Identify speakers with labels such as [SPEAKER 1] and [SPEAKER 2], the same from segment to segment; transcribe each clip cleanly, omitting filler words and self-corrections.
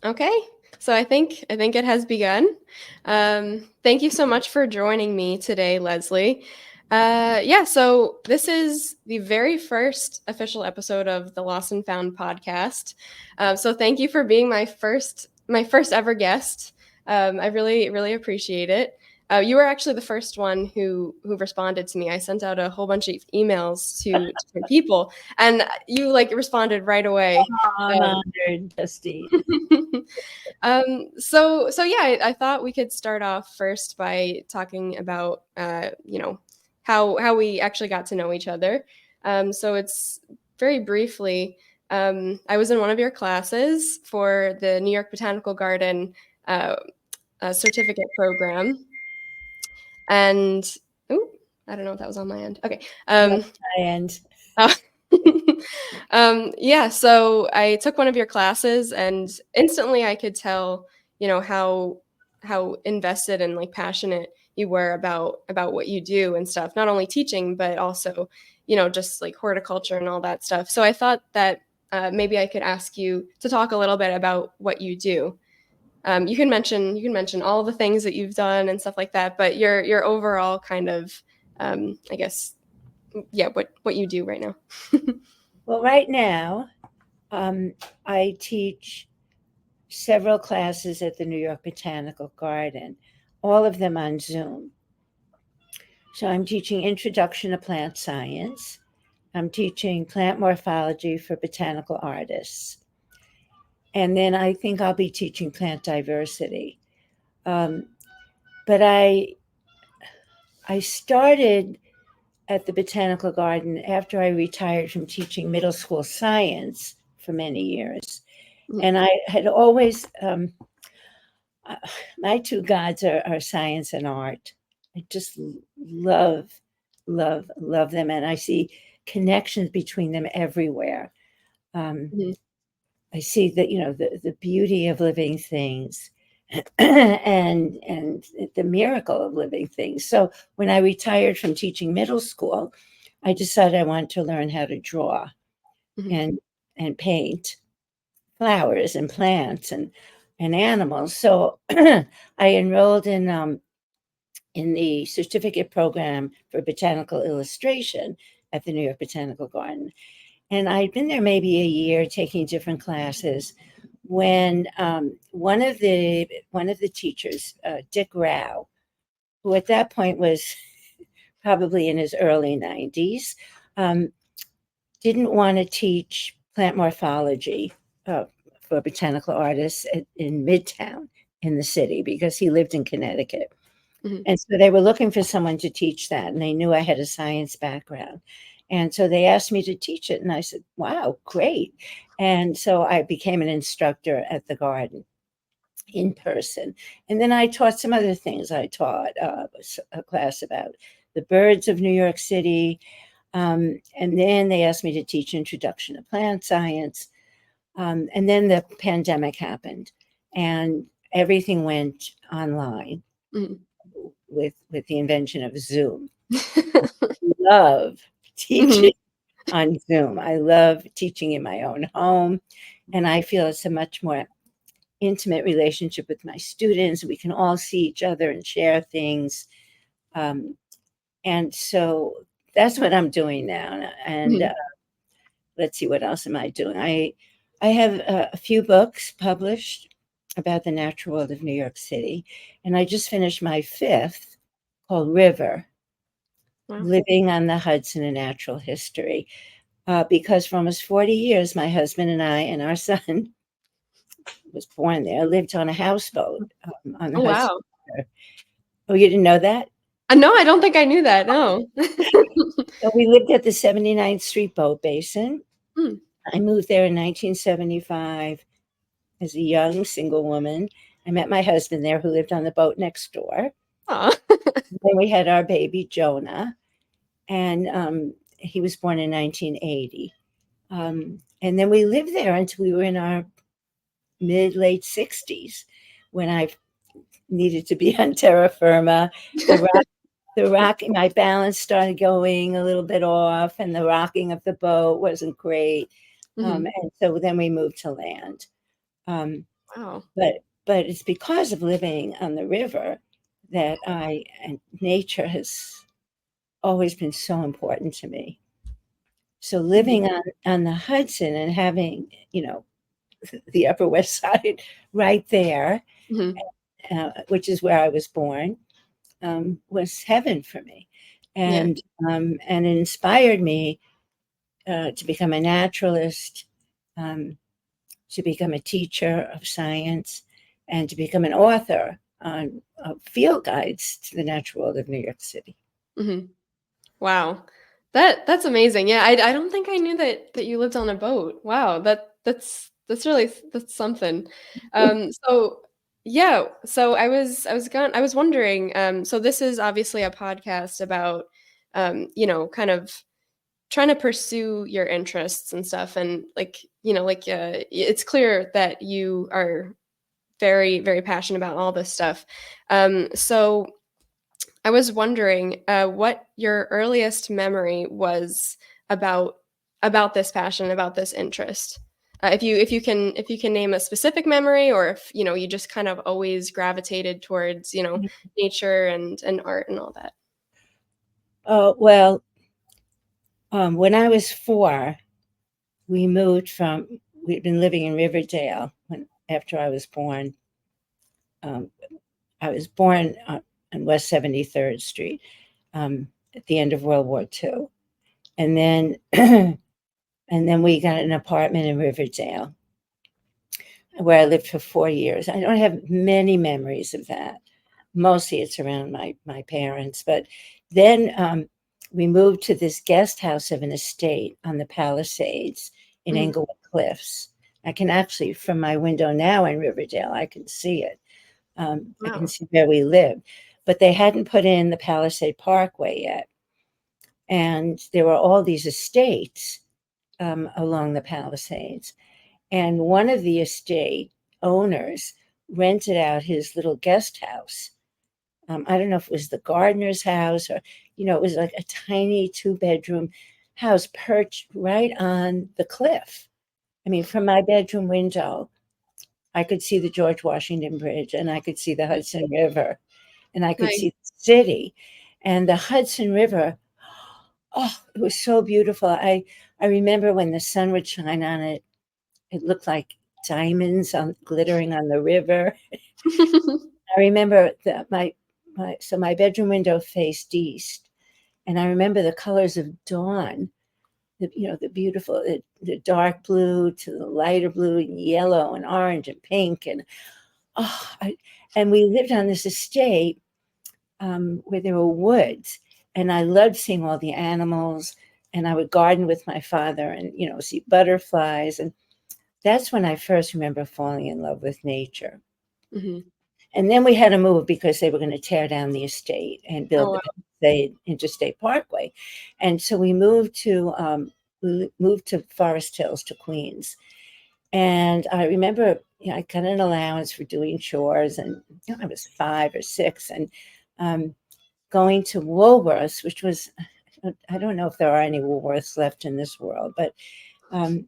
[SPEAKER 1] Okay, so I think it has begun. Thank you so much for joining me today, Leslie. Yeah, so this is the very first official episode of the Lost and Found podcast. So thank you for being my first ever guest. I really appreciate it. You were actually the first one who responded to me. I sent out a whole bunch of emails to different people, and you like responded right away.
[SPEAKER 2] I'm honored, Justine.
[SPEAKER 1] So yeah, I thought we could start off first by talking about how we actually got to know each other. So it's very briefly. I was in one of your classes for the New York Botanical Garden uh, certificate program, and ooh, I don't know if that was on my end. Okay.
[SPEAKER 2] And
[SPEAKER 1] Oh. Yeah, so I took one of your classes and instantly I could tell, how invested and like passionate you were about what you do and stuff. Not only teaching, but also, just like horticulture and all that stuff. So I thought that maybe I could ask you to talk a little bit about what you do. You can mention all the things that you've done and stuff like that, but your overall kind of, I guess, yeah, what you do right now.
[SPEAKER 2] well, right now, I teach several classes at the New York Botanical Garden, all of them on Zoom. So I'm teaching Introduction to Plant Science. I'm teaching plant morphology for botanical artists. And then I think I'll be teaching plant diversity. Um, but I started at the Botanical Garden after I retired from teaching middle school science for many years. And I had always, my two gods are science and art. I just love them. And I see connections between them everywhere.
[SPEAKER 1] Mhm.
[SPEAKER 2] I see that, the beauty of living things and the miracle of living things. So when I retired from teaching middle school, I decided I wanted to learn how to draw
[SPEAKER 1] Mhm.
[SPEAKER 2] and paint flowers and plants and animals. So I enrolled in the certificate program for botanical illustration at the New York Botanical Garden. And I'd been there maybe a year taking different classes when one of the teachers, Dick Rao, who at that point was probably in his early 90s, um, didn't want to teach plant morphology for botanical artists in Midtown in the city because he lived in Connecticut.
[SPEAKER 1] Mhm.
[SPEAKER 2] And so they were looking for someone to teach that, and they knew I had a science background. And so they asked me to teach it, and I said, wow, great. And so I became an instructor at the garden in person. And then I taught some other things. I taught a class about the birds of New York City. And then they asked me to teach Introduction to Plant Science. And then the pandemic happened, and everything went online
[SPEAKER 1] Mhm.
[SPEAKER 2] with the invention of Zoom. Love
[SPEAKER 1] Mhm.
[SPEAKER 2] teaching on Zoom. I love teaching in my own home, and I feel it's a much more intimate relationship with my students. We can all see each other and share things. Um, and so that's what I'm doing now. And
[SPEAKER 1] Mhm.
[SPEAKER 2] let's see, what else am I doing? I have a few books published about the natural world of New York City, and I just finished my fifth called River,
[SPEAKER 1] Wow.
[SPEAKER 2] Living on the Hudson: A Natural History. Because for almost 40 years, my husband and I and our son was born there, lived on a houseboat on the
[SPEAKER 1] Oh,
[SPEAKER 2] Hudson
[SPEAKER 1] wow.
[SPEAKER 2] River. Oh, you didn't know that?
[SPEAKER 1] No, I don't think I knew that, no.
[SPEAKER 2] So we lived at the 79th Street Boat Basin.
[SPEAKER 1] Hmm.
[SPEAKER 2] I moved there in 1975 as a young single woman. I met my husband there, who lived on the boat next door.
[SPEAKER 1] Aw.
[SPEAKER 2] Then we had our baby, Jonah, and he was born in 1980. And then we lived there until we were in our late 60s when I needed to be on terra firma. The rocking, my balance started going a little bit off, and the rocking of the boat wasn't great.
[SPEAKER 1] Mhm.
[SPEAKER 2] And so then we moved to land. Um,
[SPEAKER 1] Wow.
[SPEAKER 2] But it's because of living on the river that and nature has always been so important to me. So
[SPEAKER 1] Mhm.
[SPEAKER 2] living on the Hudson and having, the Upper West Side right there,
[SPEAKER 1] Mhm.
[SPEAKER 2] which is where I was born, was heaven for me,
[SPEAKER 1] Yeah.
[SPEAKER 2] and it inspired me to become a naturalist, um, to become a teacher of science, and to become an author on field guides to the natural world of New York City.
[SPEAKER 1] Mhm. Wow. That's amazing. Yeah, I don't think I knew that you lived on a boat. Wow, that's really that's something. So yeah, so I was wondering, so this is obviously a podcast about, kind of trying to pursue your interests and stuff, and like, it's clear that you are very, very passionate about all this stuff. So I was wondering, what your earliest memory was about this passion, about this interest. If you can name a specific memory, or if you just kind of always gravitated towards nature and art and all that.
[SPEAKER 2] Oh, well, when I was 4, we moved we'd been living in Riverdale after I was born. Um, I was born on West 73rd Street at the end of World War II. And then, and then we got an apartment in Riverdale where I lived for 4 years. I don't have many memories of that. Mostly it's around my parents. But then we moved to this guest house of an estate on the Palisades in
[SPEAKER 1] Mhm.
[SPEAKER 2] Englewood Cliffs. I can actually, from my window now in Riverdale, I can see it. I can
[SPEAKER 1] Wow.
[SPEAKER 2] see where we lived. But they hadn't put in the Palisade Parkway yet. And there were all these estates along the Palisades. And one of the estate owners rented out his little guest house. I don't know if it was the gardener's house or, it was like a tiny 2-bedroom house perched right on the cliff. I mean, from my bedroom window, I could see the George Washington Bridge and I could see the Hudson River and I could
[SPEAKER 1] Nice.
[SPEAKER 2] see the city. And the Hudson River, oh, it was so beautiful. I remember when the sun would shine on it, it looked like diamonds glittering on the river. I remember that my bedroom window faced east, and I remember the colors of dawn. The beautiful, the dark blue to the lighter blue and yellow and orange and pink, oh, and we lived on this estate where there were woods, and I loved seeing all the animals. And I would garden with my father, and see butterflies, and that's when I first remember falling in love with nature.
[SPEAKER 1] Mhm.
[SPEAKER 2] And then we had to move because they were going to tear down the estate and
[SPEAKER 1] Oh,
[SPEAKER 2] build the
[SPEAKER 1] wow.
[SPEAKER 2] Palisade Interstate Parkway. And so we moved to Forest Hills to Queens. And I remember, I got an allowance for doing chores, and I was 5 or 6, and um, going to Woolworths, which was, I don't know if there are any Woolworths left in this world, but um,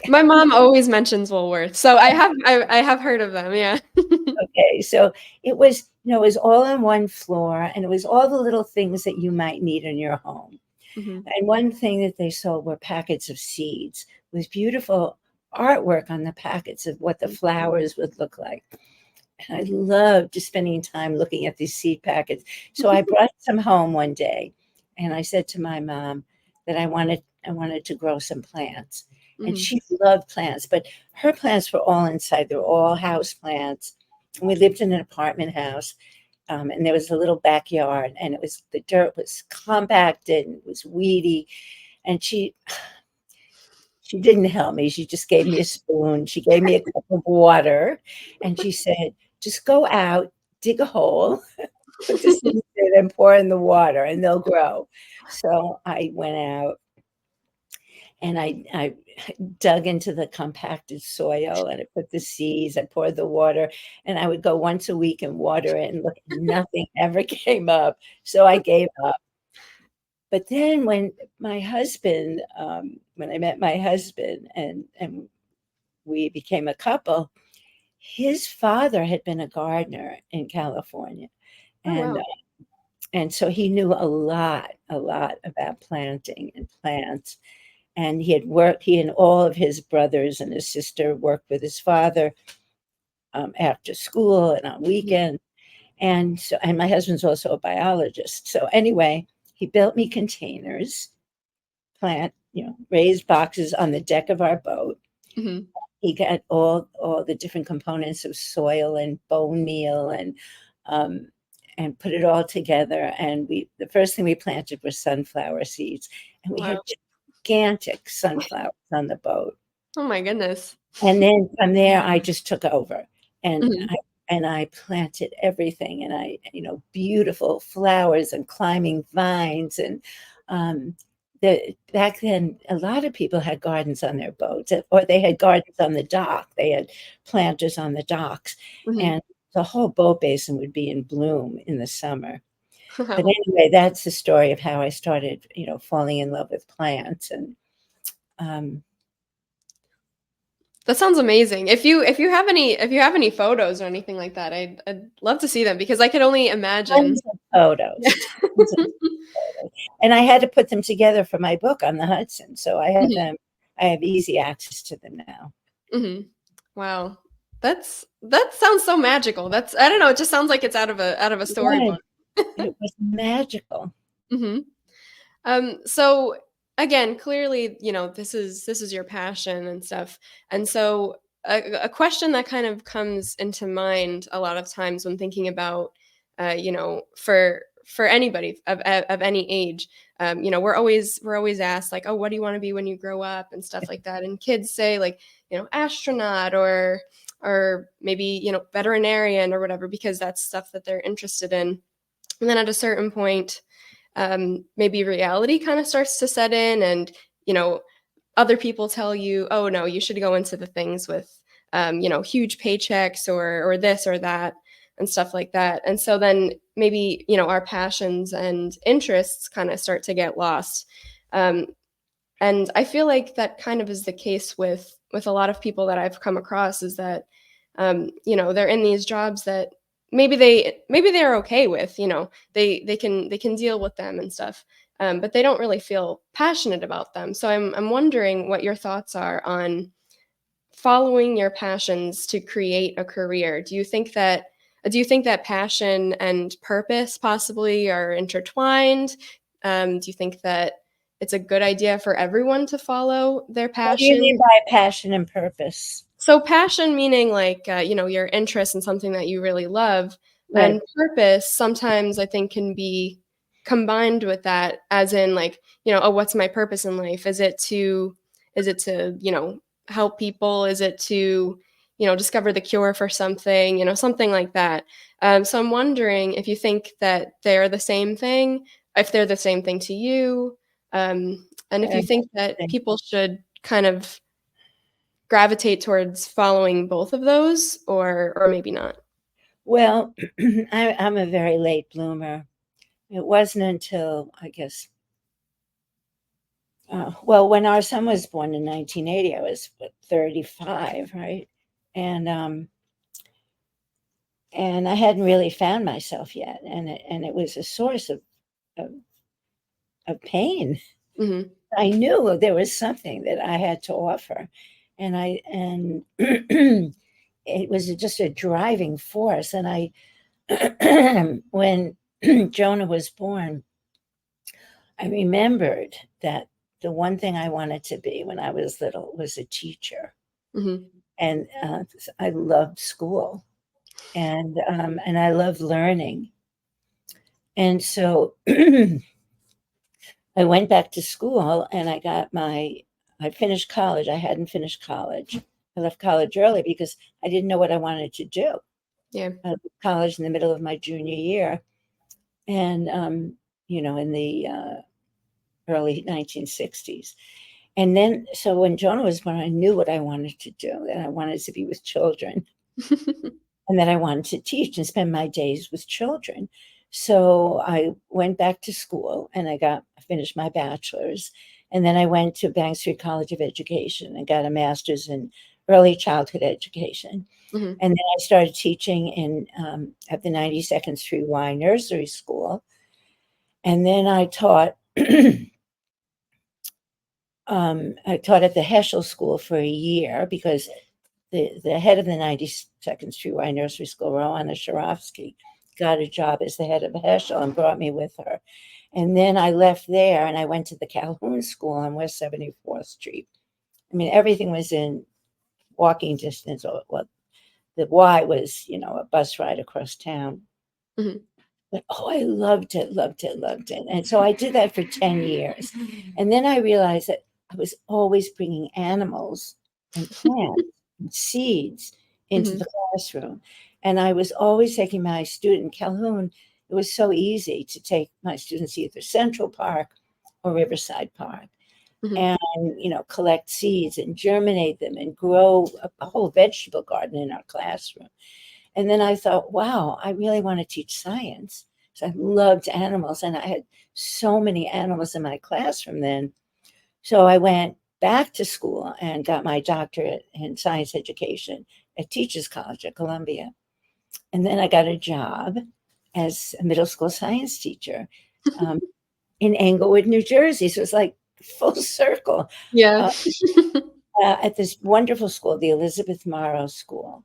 [SPEAKER 1] My mom always mentions Woolworth, so I have heard of them. Yeah.
[SPEAKER 2] okay, so it was all on one floor, and it was all the little things that you might need in your home.
[SPEAKER 1] Mhm.
[SPEAKER 2] And one thing that they sold were packets of seeds with beautiful artwork on the packets of what the flowers would look like. And I loved just spending time looking at these seed packets. So I brought some home one day, and I said to my mom that I wanted to grow some plants. And
[SPEAKER 1] Mhm.
[SPEAKER 2] she loved plants, but her plants were all inside. They were all house plants. And we lived in an apartment house, and there was a little backyard, and the dirt was compacted and it was weedy. And she didn't help me. She just gave me a spoon. She gave me a cup of water, and she said, "Just go out, dig a hole, put the seeds in, and pour in the water, and they'll grow." So I went out and I dug into the compacted soil, and I put the seeds, I poured the water, and I would go once a week and water it, and look, nothing ever came up. So I gave up. But then when I met my husband and we became a couple, his father had been a gardener in California,
[SPEAKER 1] Oh,
[SPEAKER 2] and
[SPEAKER 1] wow.
[SPEAKER 2] and so he knew a lot about planting and plants. And he had worked. He and all of his brothers and his sister worked with his father after school and on
[SPEAKER 1] Mhm.
[SPEAKER 2] weekends. And so, and my husband's also a biologist. So anyway, he built me containers, raised boxes on the deck of our boat.
[SPEAKER 1] Mhm.
[SPEAKER 2] He got all the different components of soil and bone meal um, and put it all together. And the first thing we planted were sunflower seeds, and we
[SPEAKER 1] Wow.
[SPEAKER 2] had gigantic sunflowers on the boat.
[SPEAKER 1] Oh my goodness.
[SPEAKER 2] And then from there, I just took over, and
[SPEAKER 1] Mhm.
[SPEAKER 2] I planted everything, and beautiful flowers and climbing vines, and um, back then, a lot of people had gardens on their boats, or they had gardens on the dock. They had planters on the docks,
[SPEAKER 1] Mhm.
[SPEAKER 2] and the whole boat basin would be in bloom in the summer. But
[SPEAKER 1] Wow.
[SPEAKER 2] anyway, that's the story of how I started, falling in love with plants, and um,
[SPEAKER 1] That sounds amazing. If you have any photos or anything like that, I'd love to see them because I could only imagine.
[SPEAKER 2] tons of photos, tons of photos. And I had to put them together for my book on the Hudson, so I have
[SPEAKER 1] Mhm.
[SPEAKER 2] them. I have easy access to them now.
[SPEAKER 1] Mhm. Wow. That sounds so magical. That's I don't know, it just sounds like it's out of a
[SPEAKER 2] Right.
[SPEAKER 1] storybook.
[SPEAKER 2] It was magical.
[SPEAKER 1] Mhm. So again, clearly, this is your passion and stuff. And so a question that kind of comes into mind a lot of times when thinking about, for anybody of any age, we're always asked like, oh, what do you want to be when you grow up and stuff like that. And kids say like, astronaut or maybe veterinarian or whatever because that's stuff that they're interested in. And then at a certain point, maybe reality kind of starts to set in and you know other people tell you, oh no, you should go into the things with huge paychecks or this or that and stuff like that. And so then maybe our passions and interests kind of start to get lost. um, and I feel like that kind of is the case with a lot of people that I've come across is that they're in these jobs that maybe they're okay with, they can deal with them and stuff. But they don't really feel passionate about them. So I'm wondering what your thoughts are on following your passions to create a career. Do you think that passion and purpose possibly are intertwined? Do you think that it's a good idea for everyone to follow their
[SPEAKER 2] What do you
[SPEAKER 1] passion?
[SPEAKER 2] mean by passion and purpose?
[SPEAKER 1] So passion meaning like, your interest in something that you really love,
[SPEAKER 2] Right.
[SPEAKER 1] and purpose sometimes I think can be combined with that as in like, "Oh, what's my purpose in life? Is it to, help people? Is it to, discover the cure for something?" Something like that. So I'm wondering if you think that they're the same thing, if they're the same thing to you, and if you think that
[SPEAKER 2] Interesting.
[SPEAKER 1] people should kind of gravitate towards following both of those or maybe not?
[SPEAKER 2] Well, I'm a very late bloomer. It wasn't until, I guess, well, when our son was born in 1980, I was what, 35, right? And and I hadn't really found myself yet, and it was a source of, of pain.
[SPEAKER 1] Mhm.
[SPEAKER 2] I knew there was something that I had to offer, and it was just a driving force. And I, when Jonah was born, I remembered that the one thing I wanted to be when I was little was a teacher,
[SPEAKER 1] Mhm.
[SPEAKER 2] and I loved school, and I loved learning, and so I went back to school and I finished college. I hadn't finished college. I left college early because I didn't know what I wanted to do.
[SPEAKER 1] Yeah.
[SPEAKER 2] I left college in the middle of my junior year, and in the early 1960s. And then, so when Jonah was born, I knew what I wanted to do, that I wanted to be with children, and that I wanted to teach and spend my days with children. So I went back to school and I finished my bachelor's. And then I went to Bank Street College of Education and got a master's in early childhood education.
[SPEAKER 1] Mhm.
[SPEAKER 2] And then I started teaching at the 92nd Street Y Nursery School. And then I taught at the Heschel School for a year because the head of the 92nd Street Y Nursery School, Rowana Sharofsky, got a job as the head of Heschel and brought me with her. And then I left there and I went to the Calhoun School on West 74th Street. I mean, everything was in walking distance. Well, the Y was, a bus ride across town.
[SPEAKER 1] Mhm.
[SPEAKER 2] But oh, I loved it, loved it, loved it. And so I did that for 10 years. And then I realized that I was always bringing animals and plants and seeds into
[SPEAKER 1] Mhm.
[SPEAKER 2] the classroom. And I was always taking my student, Calhoun, it was so easy to take my students either Central Park or Riverside Park
[SPEAKER 1] Mhm.
[SPEAKER 2] and, collect seeds and germinate them and grow a whole vegetable garden in our classroom. And then I thought, wow, I really want to teach science. So I loved animals, and I had so many animals in my classroom then. So I went back to school and got my doctorate in science education at Teachers College at Columbia. And then I got a job as a middle school science teacher um, in Englewood, New Jersey. So it's like full circle
[SPEAKER 1] Yeah.
[SPEAKER 2] uh, at this wonderful school, the Elizabeth Morrow School.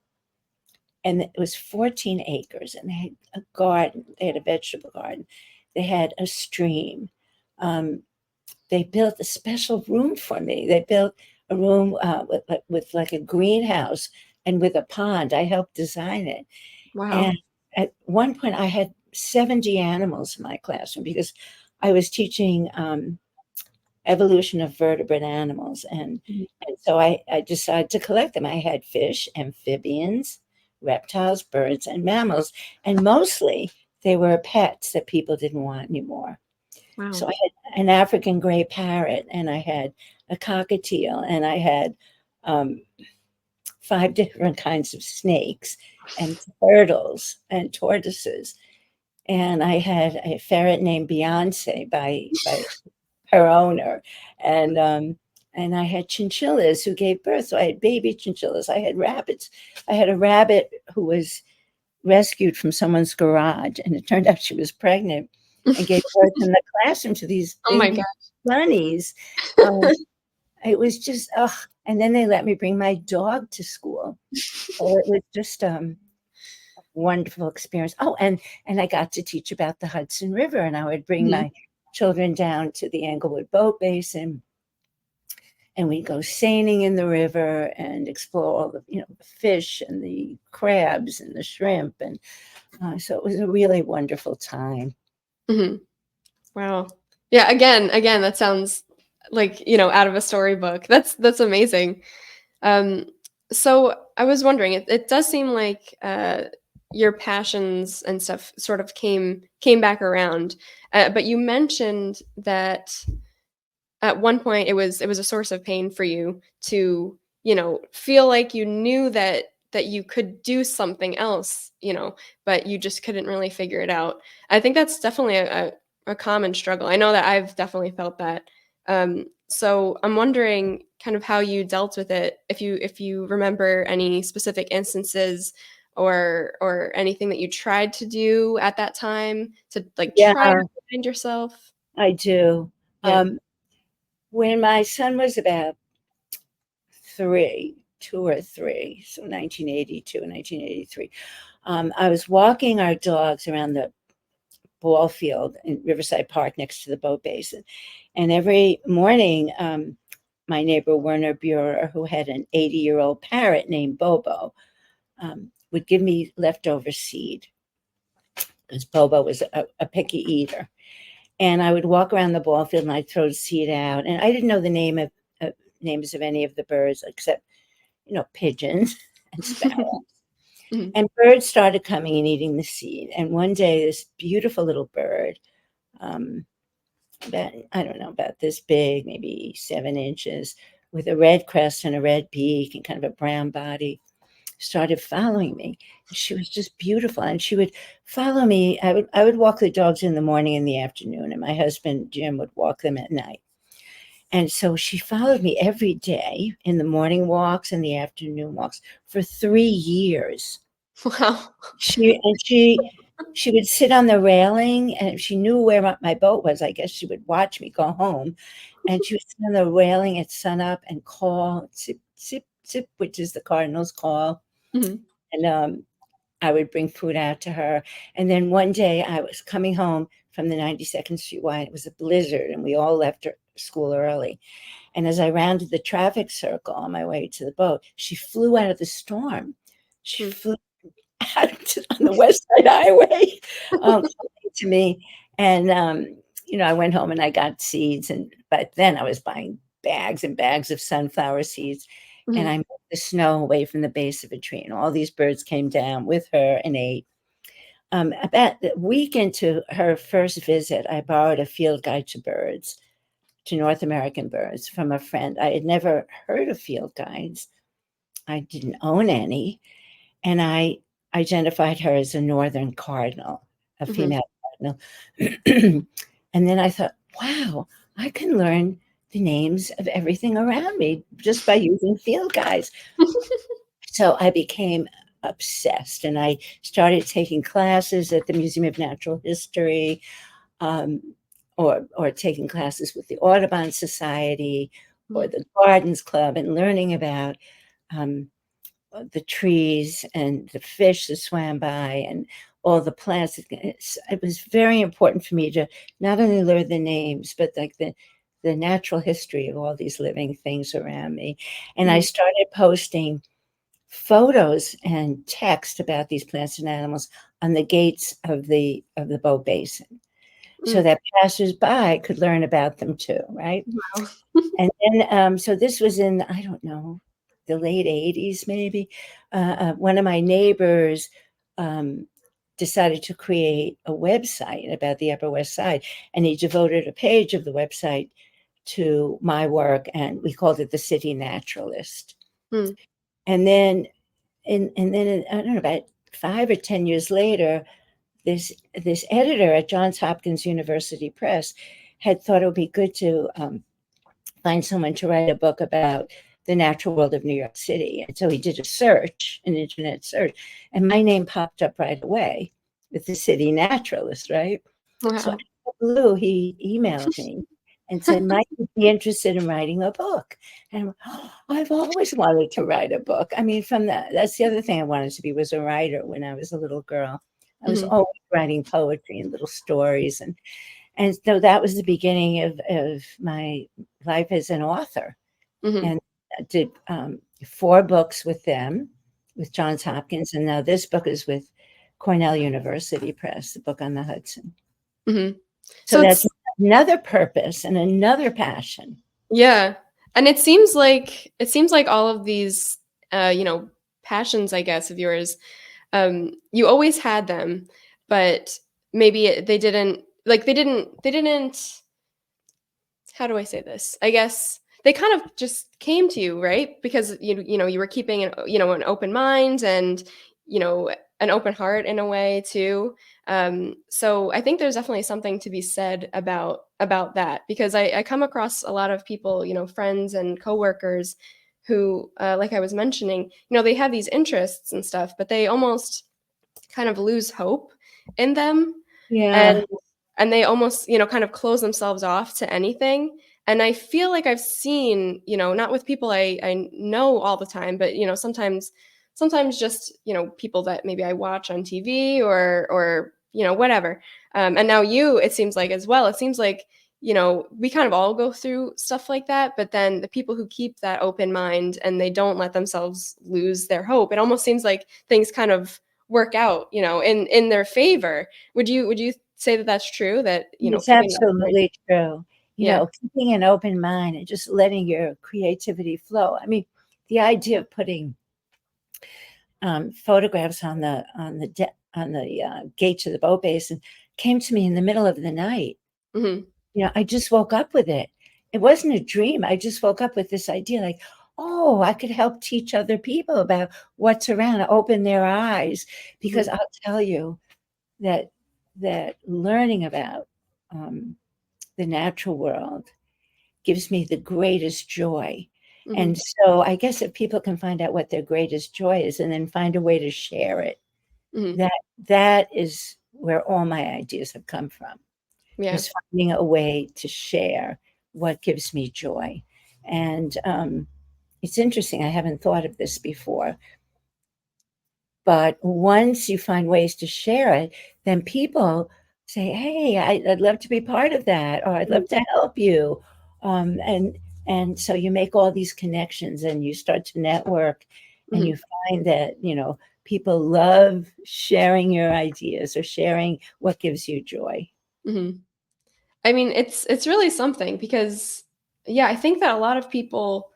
[SPEAKER 2] And it was 14 acres, and they had a garden. They had a vegetable garden. They had a stream. They built a special room for me. They built a room with like a greenhouse and with a pond. I helped design it.
[SPEAKER 1] Wow.
[SPEAKER 2] And at one point, I had 70 animals in my classroom because I was teaching evolution of vertebrate animals.
[SPEAKER 1] Mhm.
[SPEAKER 2] And so I decided to collect them. I had fish, amphibians, reptiles, birds, and mammals. And mostly they were pets that people didn't want anymore. So
[SPEAKER 1] Wow.
[SPEAKER 2] I had an African gray parrot, and I had a cockatiel, and I had um, 5 different kinds of snakes, and turtles, and tortoises. And I had a ferret named Beyonce by her owner, and and I had chinchillas who gave birth. So I had baby chinchillas. I had rabbits. I had a rabbit who was rescued from someone's garage, and it turned out she was pregnant and gave birth in the classroom to these
[SPEAKER 1] Oh my
[SPEAKER 2] baby
[SPEAKER 1] god.
[SPEAKER 2] bunnies. Um, it was just, oh, and then they let me bring my dog to school. So it was just wonderful experience. Oh, and I got to teach about the Hudson River, and I would bring
[SPEAKER 1] Mhm.
[SPEAKER 2] my children down to the Englewood Boat Basin, and we'd go seining in the river and explore all the fish and the crabs and the shrimp, and so it was a really wonderful time.
[SPEAKER 1] Mhm. Wow. Yeah, again, that sounds like, out of a storybook. That's amazing. Um, so I was wondering, it does seem like, your passions and stuff sort of came back around, but you mentioned that at one point it was a source of pain for you to, feel like you knew that you could do something else, but you just couldn't really figure it out. I think that's definitely a common struggle. I know that I've definitely felt that. So I'm wondering kind of how you dealt with it, if you remember any specific instances or anything that you tried to do at that time to like try to
[SPEAKER 2] Yeah,
[SPEAKER 1] find yourself.
[SPEAKER 2] I do.
[SPEAKER 1] Yeah.
[SPEAKER 2] When my son was about 2 or 3, so 1982 and 1983, I was walking our dogs around the ball field in Riverside Park next to the boat basin. And every morning, my neighbor Werner Burer, who had an 80-year-old parrot named Bobo, would give me leftover seed because Bobo was a picky eater. And I would walk around the ball field and I'd throw the seed out. And I didn't know the names of any of the birds except, pigeons and sparrows.
[SPEAKER 1] Mhm.
[SPEAKER 2] And birds started coming and eating the seed. And one day, this beautiful little bird, um, about, I don't know, about this big, maybe 7 inches, with a red crest and a red beak and kind of a brown body, started following me. She was just beautiful, and she would follow me. I would walk the dogs in the morning and the afternoon, and my husband Jim would walk them at night. And so she followed me every day in the morning walks and the afternoon walks for 3 years.
[SPEAKER 1] Wow.
[SPEAKER 2] She would sit on the railing, and if she knew where my boat was, I guess she would watch me go home, and she would sit on the railing at sunup and call, "Zip, zip, zip," which is the cardinal's call,
[SPEAKER 1] Mhm.
[SPEAKER 2] and, I would bring food out to her, and then one day I was coming home from the 92nd Street Y, and it was a blizzard, and we all left school early, and as I rounded the traffic circle on my way to the boat, she flew out of the storm. She
[SPEAKER 1] Mm.
[SPEAKER 2] flew out on the West Side Highway, to me. And, I went home and I got seeds. And but then I was buying bags and bags of sunflower seeds. And
[SPEAKER 1] Mhm.
[SPEAKER 2] I moved the snow away from the base of a tree. And all these birds came down with her and ate. About a week into her first visit, I borrowed a field guide to birds, to North American birds, from a friend. I had never heard of field guides. I didn't own any. And I identified her as a northern cardinal, a
[SPEAKER 1] Mhm.
[SPEAKER 2] female cardinal. And then I thought, wow, I can learn the names of everything around me just by using field guides. So I became obsessed, and I started taking classes at the Museum of Natural History, um, or taking classes with the Audubon Society or
[SPEAKER 1] Mhm.
[SPEAKER 2] the Gardens Club, and learning about um, the trees and the fish that swam by and all the plants. It was very important for me to not only learn the names, but like the natural history of all these living things around me. And I
[SPEAKER 1] Mhm.
[SPEAKER 2] started posting photos and text about these plants and animals on the gates of the boat basin, so
[SPEAKER 1] Mm.
[SPEAKER 2] that passersby could learn about them too, right?
[SPEAKER 1] Wow.
[SPEAKER 2] And then, so this was in, I don't know, the late 80s, maybe. One of my neighbors um, decided to create a website about the Upper West Side, and he devoted a page of the website to my work, and we called it the City Naturalist.
[SPEAKER 1] Mm.
[SPEAKER 2] And then, I don't know, about 5 or 10 years later, this editor at Johns Hopkins University Press had thought it would be good to find someone to write a book about the natural world of New York City. And so he did a search, an internet search, and my name popped up right away with the City Naturalist, right? So out
[SPEAKER 1] Wow.
[SPEAKER 2] of the blue, he emailed me and said, "Might you be interested in writing a book?" And I've always wanted to write a book. I mean, that's the other thing I wanted to be, was a writer when I was a little girl. I was
[SPEAKER 1] Mhm.
[SPEAKER 2] always writing poetry and little stories, and so that was the beginning of my life as an author.
[SPEAKER 1] Mhm.
[SPEAKER 2] And I did 4 books with them, with Johns Hopkins, and now this book is with Cornell University Press, the book on the Hudson.
[SPEAKER 1] Mhm.
[SPEAKER 2] So
[SPEAKER 1] So
[SPEAKER 2] that's
[SPEAKER 1] it's
[SPEAKER 2] another purpose and another passion.
[SPEAKER 1] yeah, and it seems like all of these, you know, passions, I guess, of yours, you always had them, but maybe they didn't how do I say this? I guess they kind of just came to you, right? Because you know, you were keeping an open mind and, you know, an open heart in a way too. So I think there's definitely something to be said about that because I come across a lot of people, you know, friends and coworkers who, like I was mentioning, you know, they have these interests and stuff, but they almost kind of lose hope in them and
[SPEAKER 2] Yeah.
[SPEAKER 1] they almost, you know, kind of close themselves off to anything. And I feel like I've seen, you know, not with people I know all the time, but you know, sometimes just, you know, people that maybe I watch on TV or you know, whatever. And now you, it seems like as well. It seems like, you know, we kind of all go through stuff like that, but then the people who keep that open mind and they don't let themselves lose their hope, it almost seems like things kind of work out, you know, in their favor. Would you say that that's true? That, you know,
[SPEAKER 2] It's
[SPEAKER 1] keeping that open mind.
[SPEAKER 2] absolutely true.
[SPEAKER 1] Yeah.
[SPEAKER 2] Keeping an open mind and just letting your creativity flow. I mean, the idea of putting photographs on the gates of the boat basin came to me in the middle of the night.
[SPEAKER 1] Mhm.
[SPEAKER 2] I just woke up with it. It wasn't a dream. I just woke up with this idea, like, oh, I could help teach other people about what's around, open their eyes. Because
[SPEAKER 1] Mhm.
[SPEAKER 2] I'll tell you that learning about um, the natural world gives me the greatest joy.
[SPEAKER 1] Mhm.
[SPEAKER 2] And so I guess if people can find out what their greatest joy is and then find a way to share it,
[SPEAKER 1] Mhm.
[SPEAKER 2] that is where all my ideas have come from,
[SPEAKER 1] Yeah.
[SPEAKER 2] is finding a way to share what gives me joy. And it's interesting, I haven't thought of this before, but once you find ways to share it, then people say, "Hey, I'd love to be part of that," or "I'd
[SPEAKER 1] Mhm.
[SPEAKER 2] love to help you." Um, and and so you make all these connections and you start to network, and
[SPEAKER 1] Mhm.
[SPEAKER 2] you find that people love sharing your ideas or sharing what gives you joy.
[SPEAKER 1] Mhm. I mean, it's really something because yeah, I think that a lot of people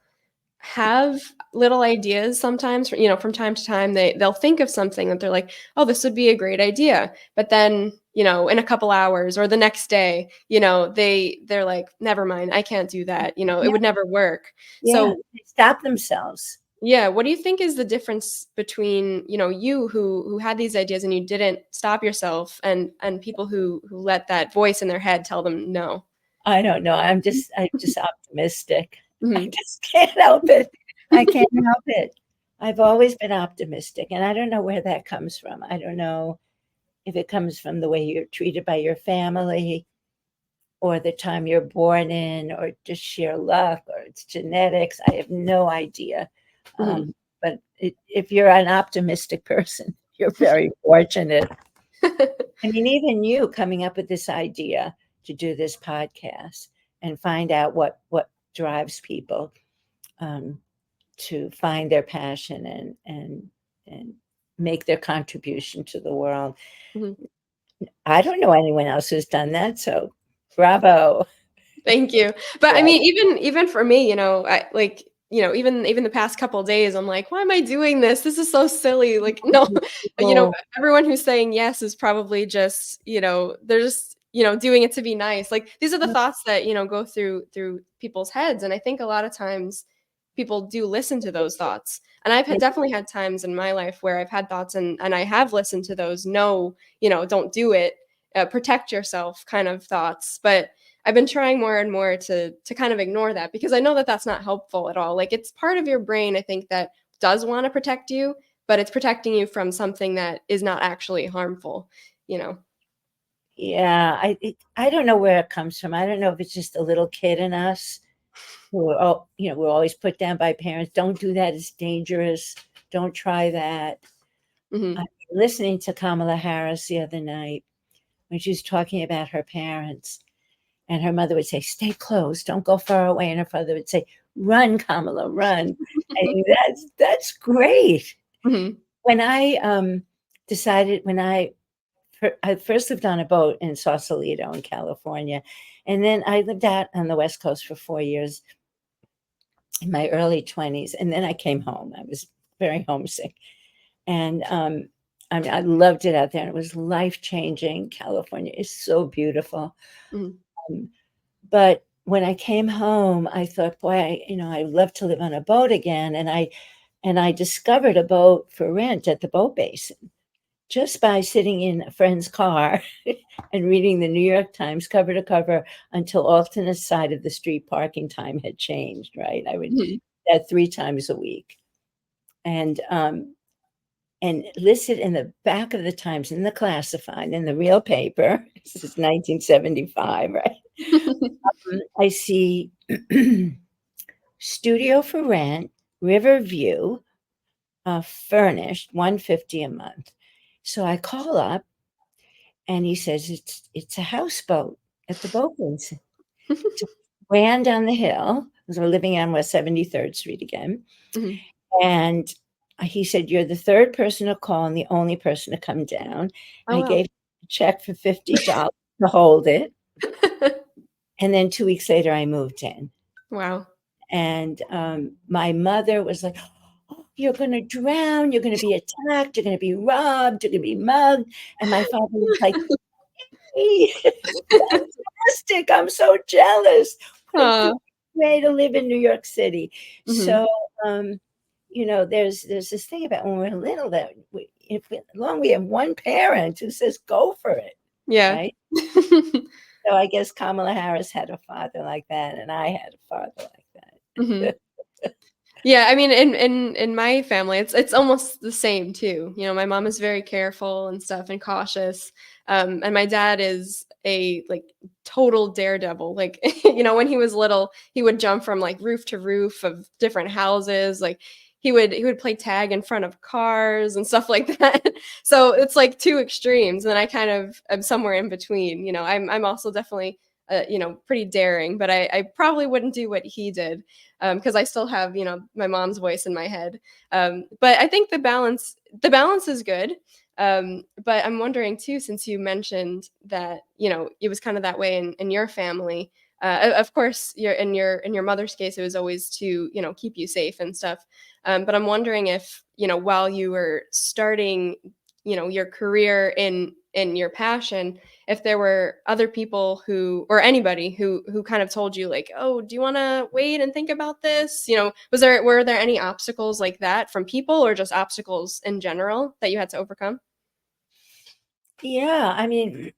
[SPEAKER 1] have little ideas sometimes, from time to time, they'll think of something that they're like, "Oh, this would be a great idea." But then, in a couple hours or the next day, they're like, "Never mind, I can't do that." It
[SPEAKER 2] Yeah,
[SPEAKER 1] would never work.
[SPEAKER 2] yeah,
[SPEAKER 1] So,
[SPEAKER 2] they stop themselves.
[SPEAKER 1] yeah, what do you think is the difference between, you who had these ideas and you didn't stop yourself and people who let that voice in their head tell them no?
[SPEAKER 2] I don't know. I'm just optimistic. I
[SPEAKER 1] Mhm.
[SPEAKER 2] just can't help it. I can't help it. I've always been optimistic, and I don't know where that comes from. I don't know if it comes from the way you're treated by your family or the time you're born in or just sheer luck or it's genetics. I have no idea.
[SPEAKER 1] Mhm.
[SPEAKER 2] But if you're an optimistic person, you're very fortunate. I mean, even you coming up with this idea to do this podcast and find out what drives people um, to find their passion and make their contribution to the world.
[SPEAKER 1] Mhm.
[SPEAKER 2] I don't know anyone else who's done that, so bravo.
[SPEAKER 1] Thank you. But I
[SPEAKER 2] Yeah.
[SPEAKER 1] mean, even for me, I like, even the past couple days, I'm like, "Why am I doing this? This is so silly." Like, no,
[SPEAKER 2] People,
[SPEAKER 1] everyone who's saying yes is probably just, they're just, doing it to be nice. Like, these are the thoughts that, go through people's heads, and I think a lot of times people do listen to those thoughts. And definitely had times in my life where I've had thoughts and I have listened to those no, don't do it, protect yourself kind of thoughts. But I've been trying more and more to kind of ignore that because I know that that's not helpful at all. Like it's part of your brain, I think, that does want to protect you, but it's protecting you from something that is not actually harmful, you know.
[SPEAKER 2] yeah, I don't know where it comes from. I don't know if it's just a little kid in us who are we're always put down by parents. Don't do that. It's dangerous. Don't try that. I
[SPEAKER 1] Mhm.
[SPEAKER 2] was listening to Kamala Harris the other night when she was talking about her parents, and her mother would say, "Stay close. Don't go far away." And her father would say, "Run, Kamala, run." I mean, that's great.
[SPEAKER 1] Mhm.
[SPEAKER 2] When I decided when I first lived on a boat in Sausalito in California, and then I lived out on the West Coast for 4 years in my early 20s, and then I came home. I was very homesick, and I mean, I loved it out there. And it was life changing. California is so beautiful.
[SPEAKER 1] Mhm.
[SPEAKER 2] Um, but when I came home, I thought, boy, I'd love to live on a boat again. And I discovered a boat for rent at the boat basin just by sitting in a friend's car and reading the New York Times cover to cover until alternate side of the street parking time had changed, right? I would do
[SPEAKER 1] Mhm.
[SPEAKER 2] that 3 times a week. And listed in the back of the Times, in the classified, in the real paper, this is 1975, right? I see studio for rent, river view, furnished, 150 a month. So I call up and he says it's a houseboat at the Boatman's. It's ran down the hill because we're living on West 73rd Street again.
[SPEAKER 1] Mhm.
[SPEAKER 2] And he said, "You're the third person to call and the only person to come down."
[SPEAKER 1] Oh,
[SPEAKER 2] I
[SPEAKER 1] wow.
[SPEAKER 2] gave a check for $50 to hold it. And then 2 weeks later, I moved in.
[SPEAKER 1] Wow.
[SPEAKER 2] And my mother was like, "Oh, you're going to drown. You're going to be attacked. You're going to be robbed. You're going to be mugged." And my father was like, "Hey, fantastic. I'm so jealous. What a great
[SPEAKER 1] Aw.
[SPEAKER 2] way to live in New York City."
[SPEAKER 1] Mhm.
[SPEAKER 2] So, there's this thing about when we're little that as long we have one parent who says, "Go for it,"
[SPEAKER 1] Yeah.
[SPEAKER 2] right? So I guess Kamala Harris had a father like that, and I had a father like
[SPEAKER 1] Mhm.
[SPEAKER 2] that.
[SPEAKER 1] Yeah, I mean, in my family, it's almost the same too. You know, my mom is very careful and stuff and cautious, and my dad is a like total daredevil. Like, you know, when he was little, he would jump from like roof to roof of different houses. Like, he would play tag in front of cars and stuff like that. So it's like two extremes, and then I kind of am somewhere in between. You know, I'm also definitely you know, pretty daring, but I probably wouldn't do what he did because I still have, you know, my mom's voice in my head. But I think the balance is good. But I'm wondering too, since you mentioned that, you know, it was kind of that way in your family. Of course, in your mother's case, it was always to, you know, keep you safe and stuff. But I'm wondering if, you know, while you were starting, you know, your career in your passion, if there were other people who or anybody who kind of told you like, "Oh, do you wanna wait and think about this?" You know, were there any obstacles like that from people or just obstacles in general that you had to overcome?
[SPEAKER 2] Yeah, I mean,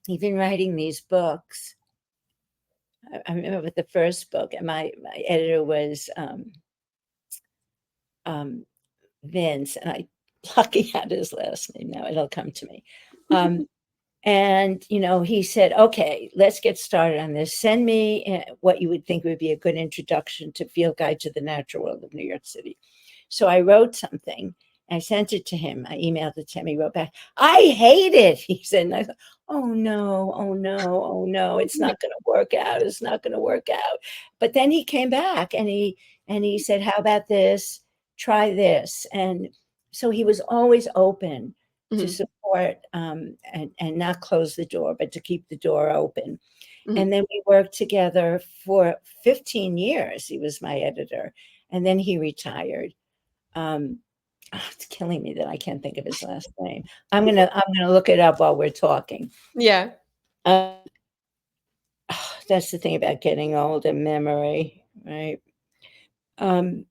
[SPEAKER 2] even writing these books, I remember with the first book, and my editor was um, Vince, and I lucky had his last name now. It'll come to me. Um, and he said, "Okay, let's get started on this. Send me what you would think would be a good introduction to Field Guide to the Natural World of New York City." So I wrote something. I sent it to him. I emailed it to him. He wrote back, "I hate it." He said, and I thought, "Oh no, oh no, oh no, it's not going to work out. It's not going to work out." But then he came back and he said, "How about this? Try this." And so he was always open to
[SPEAKER 1] Mhm,
[SPEAKER 2] support and not close the door, but to keep the door open.
[SPEAKER 1] mhm.
[SPEAKER 2] And then we worked together for 15 years. He was my editor, and then he retired. Um, it's killing me that I can't think of his last name. I'm gonna look it up while we're talking.
[SPEAKER 1] Yeah.
[SPEAKER 2] Uh, that's the thing about getting old and memory, right? Um,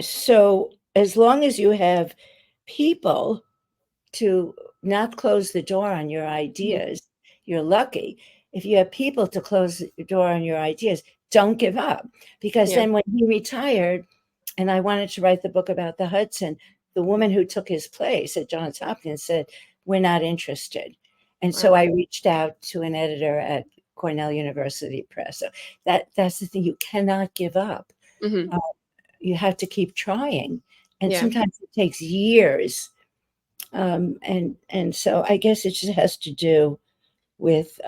[SPEAKER 2] so as long as you have people to not close the door on your
[SPEAKER 1] Mhm.
[SPEAKER 2] ideas, you're lucky. If you have people to close the door on your ideas, don't give up. Because
[SPEAKER 1] Yeah.
[SPEAKER 2] then when he retired, and I wanted to write the book about the Hudson, the woman who took his place at Johns Hopkins said, "We're not interested." And so
[SPEAKER 1] Wow.
[SPEAKER 2] I reached out to an editor at Cornell University Press. So that's the thing. You cannot give up.
[SPEAKER 1] Mhm.
[SPEAKER 2] Uh, you have to keep trying. And
[SPEAKER 1] Yeah.
[SPEAKER 2] sometimes it takes years, and so I guess it just has to do with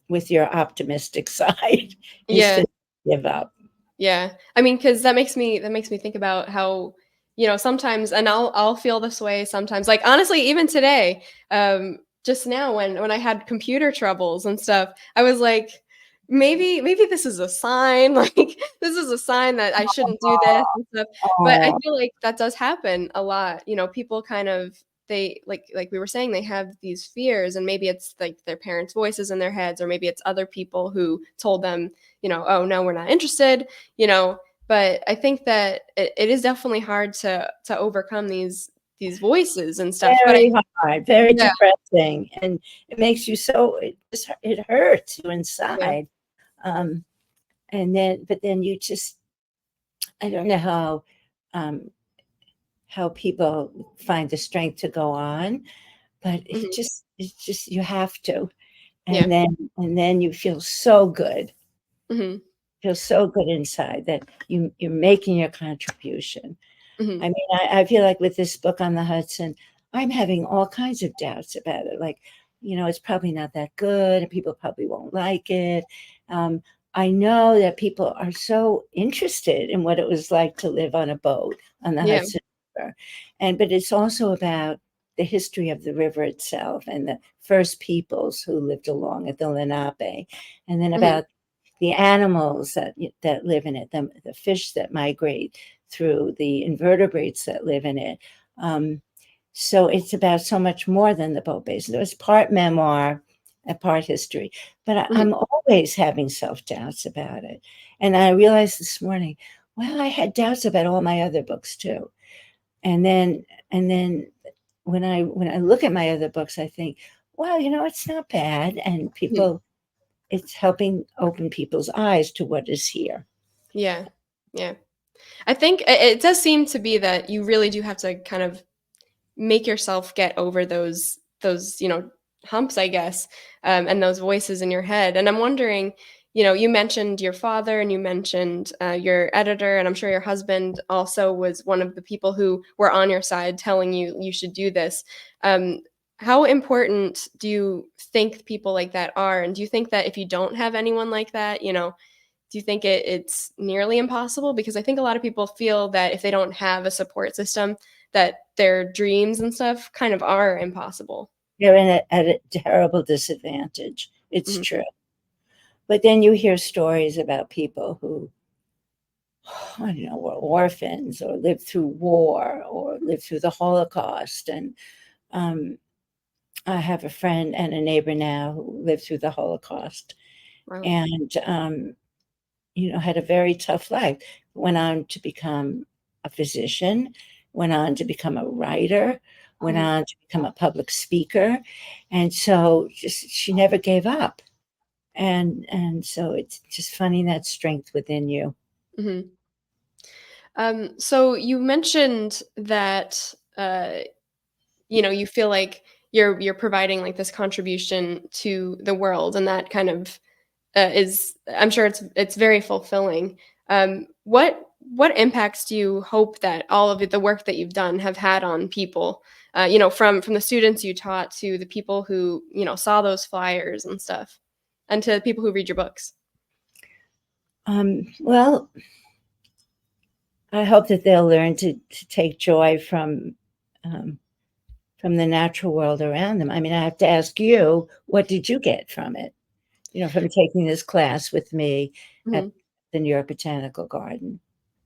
[SPEAKER 2] with your optimistic side is
[SPEAKER 1] Yeah.
[SPEAKER 2] to give up.
[SPEAKER 1] Yeah. I mean, because that makes me think about how, you know, sometimes and I'll feel this way sometimes. Like, honestly, even today, just now when I had computer troubles and stuff, I was like, maybe this is a sign, like, this is a sign that I shouldn't do this and stuff. But I
[SPEAKER 2] Oh,
[SPEAKER 1] feel like that does happen a lot. You know, people kind of they like we were saying, they have these fears, and maybe it's like their parents' voices in their heads, or maybe it's other people who told them, you know, "Oh, no, we're not interested," you know. But I think that it is definitely hard to overcome these voices and stuff. But
[SPEAKER 2] very hard, very
[SPEAKER 1] yeah,
[SPEAKER 2] depressing, and it makes you so it hurts you
[SPEAKER 1] yeah,
[SPEAKER 2] inside. Um, and then, but then you just I don't know um, how people find the strength to go on, but
[SPEAKER 1] mhm,
[SPEAKER 2] it's just you have to,
[SPEAKER 1] yeah,
[SPEAKER 2] and then you
[SPEAKER 1] mhm,
[SPEAKER 2] feel so good inside that you're making your contribution.
[SPEAKER 1] mhm,
[SPEAKER 2] I mean, I feel like with this book on the Hudson, I'm having all kinds of doubts about it. Like, it's probably not that good, and people probably won't like it. Um, I know that people are so interested in what it was like to live on a boat on the
[SPEAKER 1] yeah,
[SPEAKER 2] Hudson River, but it's also about the history of the river itself and the first peoples who lived along it, the Lenape, and then
[SPEAKER 1] mhm,
[SPEAKER 2] about the animals that live in it, the fish that migrate through, the invertebrates that live in it. Um, so it's about so much more than the boat basin. It was part memoir and part history, but
[SPEAKER 1] mhm,
[SPEAKER 2] I'm always having self doubts about it. And I realized this morning, well, I had doubts about all my other books too. And then when I look at my other books, I think, Well, it's not bad, and
[SPEAKER 1] Mhm.
[SPEAKER 2] it's helping open people's eyes to what is here.
[SPEAKER 1] Yeah. Yeah. I think it does seem to be that you really do have to kind of make yourself get over those, humps, I guess, and those voices in your head. And I'm wondering, you mentioned your father and you mentioned your editor, and I'm sure your husband also was one of the people who were on your side telling you you should do this. Um, how important do you think people like that are? And do you think that if you don't have anyone like that, do you think it's nearly impossible? Because I think a lot of people feel that if they don't have a support system, that their dreams and stuff kind of are impossible.
[SPEAKER 2] They're at a terrible disadvantage. It's
[SPEAKER 1] Mhm.
[SPEAKER 2] true. But then you hear stories about people who, I don't know, were orphans or lived through war or lived through the Holocaust. And um, I have a friend and a neighbor now who lived through the Holocaust
[SPEAKER 1] Wow.
[SPEAKER 2] and, had a very tough life. Went on to become a physician, went on to become a writer, went
[SPEAKER 1] Mhm.
[SPEAKER 2] on to become a public speaker. And so just she never gave up. And so it's just finding that strength within you.
[SPEAKER 1] Mhm. So you mentioned that you feel like you're providing like this contribution to the world, and that kind of is I'm sure it's very fulfilling. What impacts do you hope that all of the work that you've done have had on people? From the students you taught to the people who saw those flyers and stuff, and to the people who read your books.
[SPEAKER 2] Well, I hope that they'll learn to take joy um, from the natural world around them. I mean, I have to ask you, what did you get from it? From taking this class with me at
[SPEAKER 1] Mhm.
[SPEAKER 2] the New York Botanical Garden.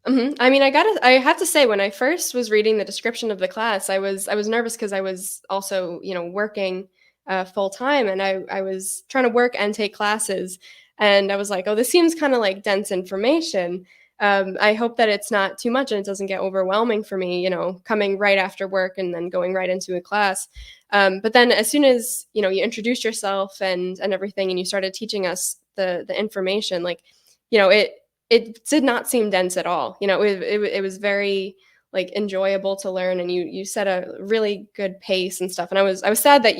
[SPEAKER 1] I mean, I have to say when I first was reading the description of the class, I was nervous because I was also, working, full time, and I was trying to work and take classes, and I was like, "Oh, this seems kinda like dense information." I hope that it's not too much and it doesn't get overwhelming for me, coming right after work and then going right into a class. But then as soon as, you introduced yourself and everything and you started teaching us the information, like, it did not seem dense at all. It was very, like, enjoyable to learn, and you set a really good pace and stuff, and I was sad that,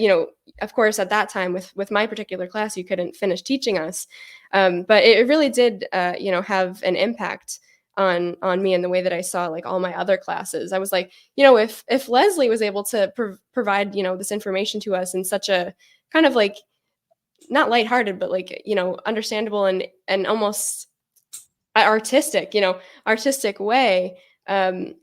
[SPEAKER 1] of course, at that time with my particular class, you couldn't finish teaching us, but it really did, have an impact on me in the way that I saw, like, all my other classes. I was like, if Leslie was able to provide, this information to us in such a kind of, like, not lighthearted, but, like, understandable and almost artistic way, um,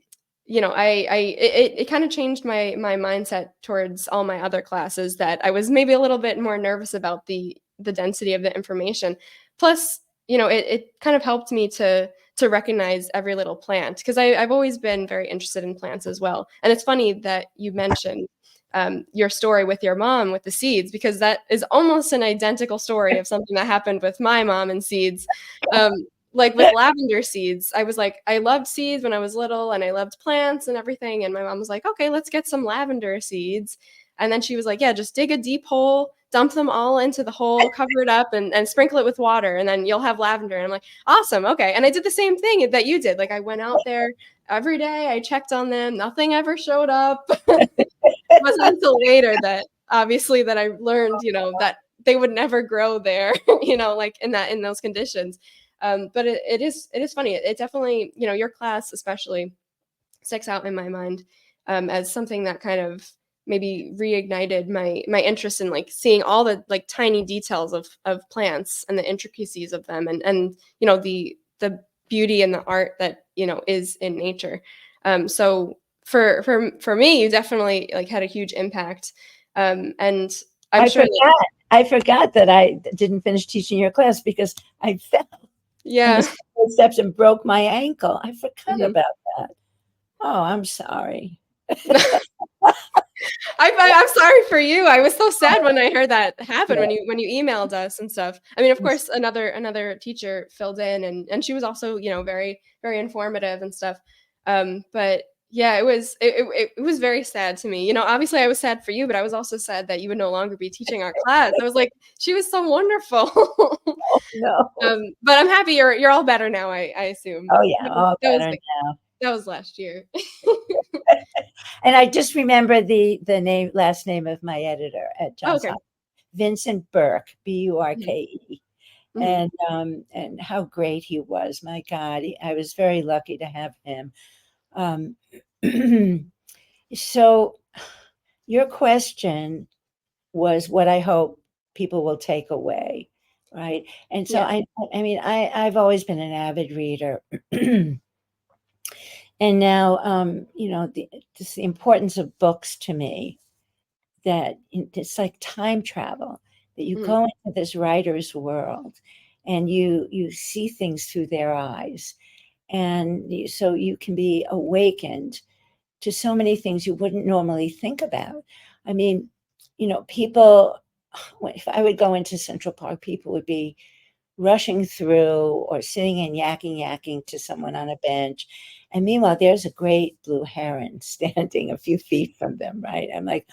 [SPEAKER 1] it kinda changed my mindset towards all my other classes that I was maybe a little bit more nervous about the density of the information. Plus, it kind of helped me to recognize every little plant because I've always been very interested in plants as well, and it's funny that you mentioned, your story with your mom with the seeds because that is almost an identical story of something that happened with my mom and seeds. Um, like with lavender seeds, I was like, I loved seeds when I was little and I loved plants and everything. And my mom was like, okay, let's get some lavender seeds. And then she was like, yeah, just dig a deep hole, dump them all into the hole, cover it up, and sprinkle it with water, and then you'll have lavender. And I'm like, awesome, okay. And I did the same thing that you did. Like I went out there every day, I checked on them, nothing ever showed up. It wasn't until later that obviously that I learned, that they would never grow there, like in those conditions. But it is funny. It definitely, your class especially sticks out in my mind as something that kind of maybe reignited my interest in like seeing all the like tiny details of plants and the intricacies of them and the beauty and the art that is in nature. So for me, you definitely like had a huge impact, and I'm
[SPEAKER 2] I
[SPEAKER 1] sure that
[SPEAKER 2] forgot. I forgot that I didn't finish teaching your class because I fell on the
[SPEAKER 1] yeah.
[SPEAKER 2] steps and broke my ankle. I forgot
[SPEAKER 1] Mhm.
[SPEAKER 2] about that. Oh, I'm sorry.
[SPEAKER 1] I'm sorry for you. I was so sad when I heard that happen when you emailed us and stuff. I mean, of course, another teacher filled in, and she was also very very informative and stuff. But Yeah, it was very sad to me. You know, obviously I was sad for you, but I was also sad that you would no longer be teaching our class. I was like, "She was so wonderful."
[SPEAKER 2] Oh, no.
[SPEAKER 1] But I'm happy you're all better now, I assume.
[SPEAKER 2] Oh, yeah, all
[SPEAKER 1] That was
[SPEAKER 2] better
[SPEAKER 1] like
[SPEAKER 2] now.
[SPEAKER 1] that was last year.
[SPEAKER 2] And I just remember the last name of my editor at
[SPEAKER 1] Oh,
[SPEAKER 2] Johns
[SPEAKER 1] okay.
[SPEAKER 2] Hopkins, Vincent Burke,
[SPEAKER 1] Mhm,
[SPEAKER 2] Burke.
[SPEAKER 1] mhm,
[SPEAKER 2] And how great he was. My God, I was very lucky to have him. Um, so your question was what I hope people will take away, right? And so
[SPEAKER 1] yeah,
[SPEAKER 2] I mean, I've always been an avid reader, and now, just the importance of books to me. That it's like time travel. That you
[SPEAKER 1] mhm,
[SPEAKER 2] go into this writer's world, and you see things through their eyes, and so you can be awakened to so many things you wouldn't normally think about. I mean, people, if I would go into Central Park, people would be rushing through or sitting and yakking to someone on a bench. And meanwhile, there's a great blue heron standing a few feet from them, right? I'm like,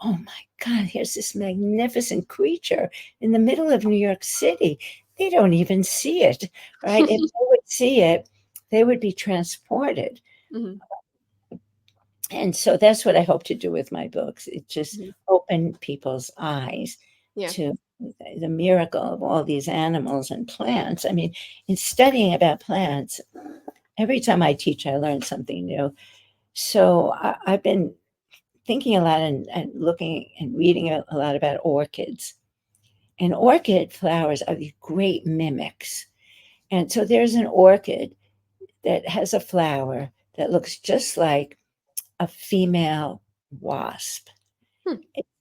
[SPEAKER 2] oh my God, here's this magnificent creature in the middle of New York City. They don't even see it, right? If they would see it, they would be transported.
[SPEAKER 1] mhm,
[SPEAKER 2] And so that's what I hope to do with my books. It just
[SPEAKER 1] mhm,
[SPEAKER 2] open people's eyes
[SPEAKER 1] yeah,
[SPEAKER 2] to the miracle of all these animals and plants. I mean, in studying about plants, every time I teach, I learn something new. So I've been thinking a lot and looking and reading a lot about orchids. And orchid flowers are these great mimics. And so there's an orchid that has a flower that looks just like a female wasp.
[SPEAKER 1] hmm,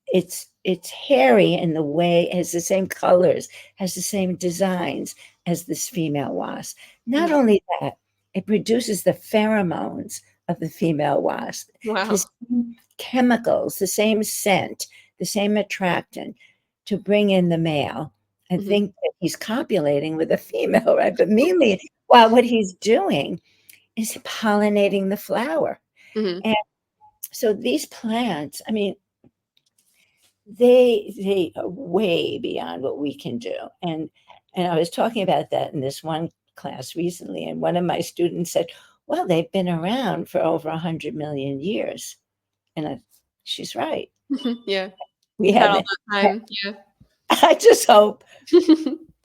[SPEAKER 2] It's hairy in the way, has the same colors, has the same designs as this female wasp. Not
[SPEAKER 1] mhm.
[SPEAKER 2] only that, it produces the pheromones of the female wasp, the
[SPEAKER 1] Wow.
[SPEAKER 2] same chemicals, the same scent, the same attractant to bring in the male and
[SPEAKER 1] Mhm,
[SPEAKER 2] think that he's copulating with a female, right? But mainly, well, what he's doing is pollinating the flower.
[SPEAKER 1] mhm,
[SPEAKER 2] And so these plants, I mean, they are way beyond what we can do. And I was talking about that in this one class recently, and one of my students said, well, they've been around for over 100 million years. And she's right.
[SPEAKER 1] mhm, yeah.
[SPEAKER 2] We
[SPEAKER 1] We've had all
[SPEAKER 2] haven't.
[SPEAKER 1] that time, yeah.
[SPEAKER 2] I just hope.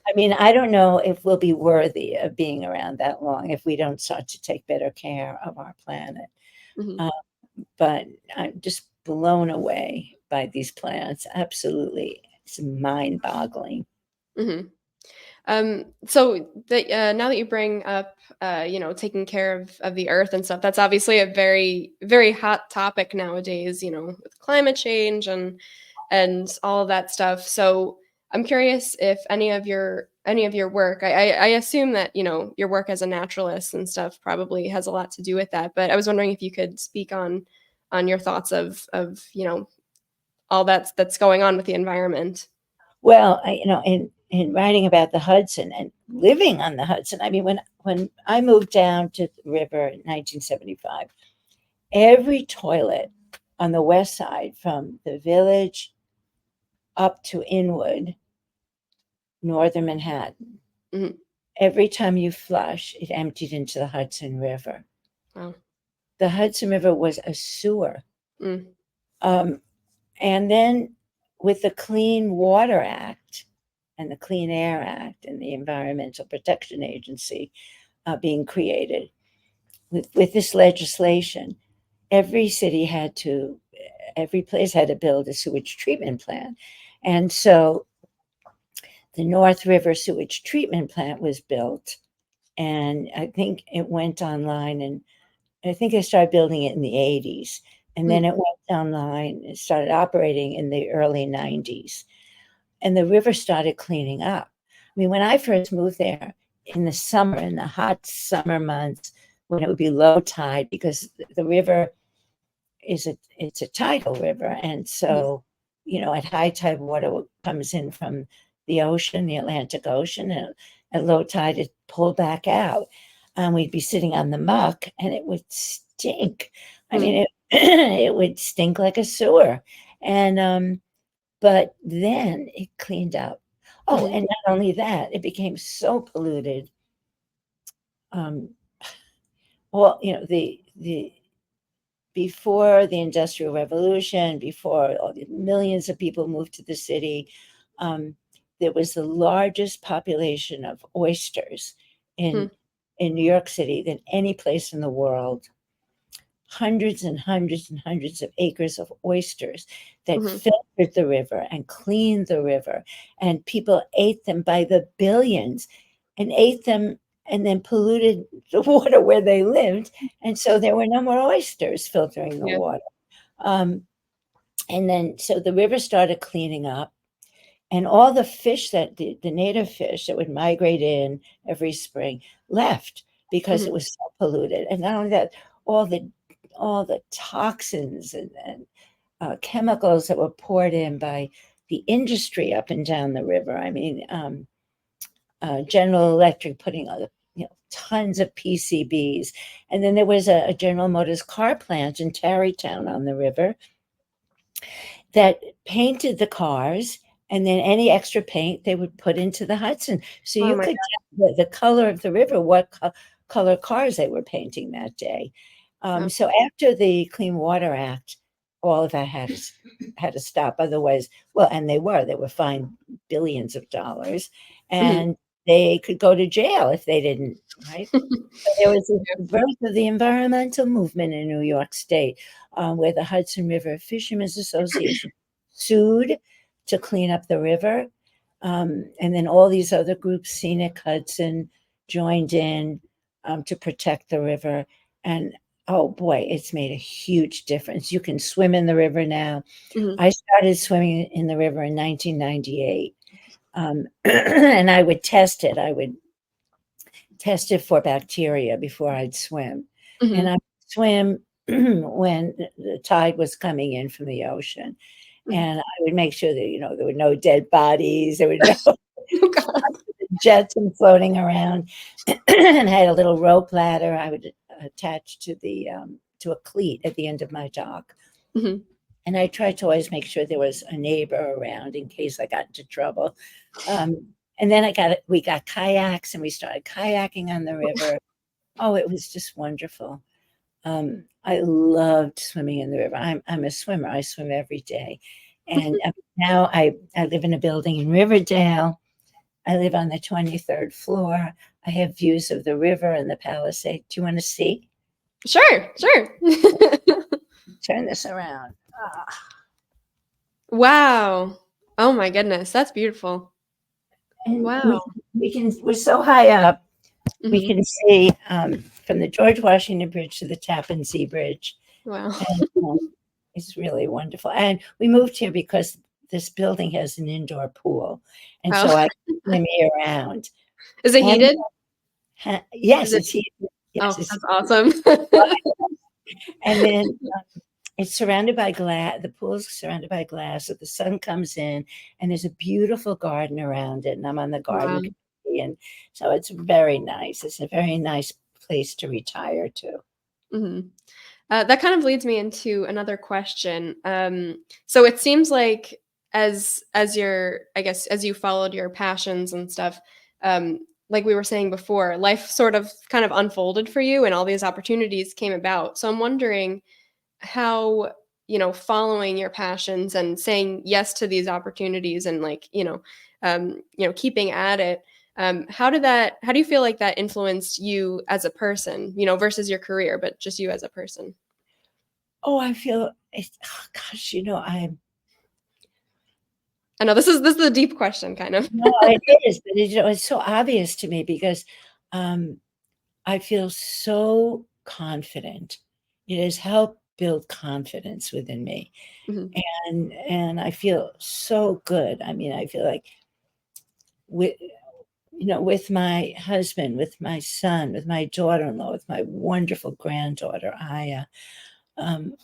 [SPEAKER 2] I mean, I don't know if we'll be worthy of being around that long if we don't start to take better care of our planet.
[SPEAKER 1] Mhm,
[SPEAKER 2] Uh, but I'm just blown away by these plants. Absolutely. It's mind boggling.
[SPEAKER 1] mhm. So now that you bring up, taking care of the earth and stuff, that's obviously a very, very hot topic nowadays, with climate change and all of that stuff. So I'm curious if any of your work, I assume that, your work as a naturalist and stuff probably has a lot to do with that. But I was wondering if you could speak on your thoughts of all that's going on with the environment.
[SPEAKER 2] Well, in writing about the Hudson and living on the Hudson, I mean, when I moved down to the river in 1975, every toilet on the west side from the village up to Inwood, northern Manhattan,
[SPEAKER 1] Mhm.
[SPEAKER 2] every time you flush, it emptied into the Hudson River.
[SPEAKER 1] Wow.
[SPEAKER 2] The Hudson River was a sewer.
[SPEAKER 1] Mm,
[SPEAKER 2] Um, and then with the Clean Water Act and the Clean Air Act and the Environmental Protection Agency being created, with this legislation, every city had to, every place had to build a sewage treatment plant. And so the North River Sewage Treatment Plant was built. And I think it went online, and I think they started building it in the 80s. And then
[SPEAKER 1] mm,
[SPEAKER 2] it went online, it started operating in the early 90s. And the river started cleaning up. I mean, when I first moved there in the summer, in the hot summer months, when it would be low tide, because the river it's a tidal river, and
[SPEAKER 1] mhm,
[SPEAKER 2] so at high tide, water comes in from the ocean, the Atlantic Ocean, and at low tide, it pulled back out, and we'd be sitting on the muck, and it would stink. I
[SPEAKER 1] Mm.
[SPEAKER 2] mean, it it would stink like a sewer. And but then it cleaned up. Oh,
[SPEAKER 1] Mhm.
[SPEAKER 2] and not only that, it became so polluted. Um, well, the before the Industrial Revolution, before all the millions of people moved to the city, um, there was the largest population of oysters
[SPEAKER 1] Mm.
[SPEAKER 2] in New York City than any place in the world. Hundreds and hundreds and hundreds of acres of oysters that
[SPEAKER 1] Mhm.
[SPEAKER 2] filtered the river and cleaned the river, and people ate them by the billions and ate them and then polluted the water where they lived, and so there were no more oysters filtering the
[SPEAKER 1] Yeah.
[SPEAKER 2] water. Um, and then so the river started cleaning up, and all the fish that the native fish that would migrate in every spring left because
[SPEAKER 1] Mhm.
[SPEAKER 2] it was so polluted. And not only that, all the all the toxins and chemicals that were poured in by the industry up and down the river. I mean, General Electric putting tons of PCBs, and then there was a General Motors car plant in Tarrytown on the river that painted the cars, and then any extra paint they would put into the Hudson. So
[SPEAKER 1] Oh
[SPEAKER 2] you
[SPEAKER 1] my
[SPEAKER 2] could
[SPEAKER 1] god.
[SPEAKER 2] tell the color of the river, what color cars they were painting that day.
[SPEAKER 1] Wow.
[SPEAKER 2] So after the Clean Water Act, all of that had to stop. Otherwise, well, and they were fined billions of dollars,
[SPEAKER 1] Mhm.
[SPEAKER 2] and they could go to jail if they didn't, right? There was a birth of the environmental movement in New York State, where the Hudson River Fishermen's Association sued to clean up the river. And then all these other groups, Scenic Hudson, joined in to protect the river. And oh boy, it's made a huge difference. You can swim in the river now.
[SPEAKER 1] Mhm.
[SPEAKER 2] I started swimming in the river in 1998. And I would test it. I would tested for bacteria before I'd swim. And
[SPEAKER 1] Mhm.
[SPEAKER 2] I would swim when the tide was coming in from the ocean.
[SPEAKER 1] Mhm.
[SPEAKER 2] And I would make sure that, there were no dead bodies, there were no
[SPEAKER 1] Oh god.
[SPEAKER 2] jetsam floating around. And I had a little rope ladder I would attach to the to a cleat at the end of my dock.
[SPEAKER 1] Mhm.
[SPEAKER 2] And I tried to always make sure there was a neighbor around in case I got into trouble. And then we got kayaks and we started kayaking on the river. Oh, it was just wonderful. I loved swimming in the river. I'm a swimmer. I swim every day. And now I live in a building in Riverdale. I live on the 23rd floor. I have views of the river and the Palisade. Do you want to see?
[SPEAKER 1] Sure, sure.
[SPEAKER 2] Turn this around.
[SPEAKER 1] Wow. Oh my goodness, that's beautiful.
[SPEAKER 2] And
[SPEAKER 1] Wow.
[SPEAKER 2] we're so high up, we
[SPEAKER 1] Mhm.
[SPEAKER 2] can see from the George Washington Bridge to the Tappan Zee Bridge.
[SPEAKER 1] Wow.
[SPEAKER 2] And it's really wonderful. And we moved here because this building has an indoor pool. And
[SPEAKER 1] Oh.
[SPEAKER 2] so I swim year round.
[SPEAKER 1] Is it
[SPEAKER 2] And
[SPEAKER 1] heated? Is
[SPEAKER 2] yes,
[SPEAKER 1] it
[SPEAKER 2] it's heated. Yes,
[SPEAKER 1] Oh,
[SPEAKER 2] it's
[SPEAKER 1] that's awesome.
[SPEAKER 2] and then it's surrounded by glass. The pool's surrounded by glass. So the sun comes in, and there's a beautiful garden around it. And I'm on the
[SPEAKER 1] Wow.
[SPEAKER 2] garden committee, and so it's very nice. It's a very nice place to retire to.
[SPEAKER 1] Mhm. That kind of leads me into another question. So it seems like as you're, I guess, as you followed your passions and stuff, like we were saying before, life sort of kind of unfolded for you, and all these opportunities came about. So I'm wondering how following your passions and saying yes to these opportunities and keeping at it. How do you feel like that influenced you as a person, versus your career, but just you as a person?
[SPEAKER 2] Oh, I feel it's oh gosh,
[SPEAKER 1] I know this is a deep question, kind of.
[SPEAKER 2] no, it is, but it's so obvious to me because um, I feel so confident. It has helped build confidence within me,
[SPEAKER 1] Mhm.
[SPEAKER 2] and I feel so good. I mean, I feel like with with my husband, with my son, with my daughter-in-law, with my wonderful granddaughter Aya, um,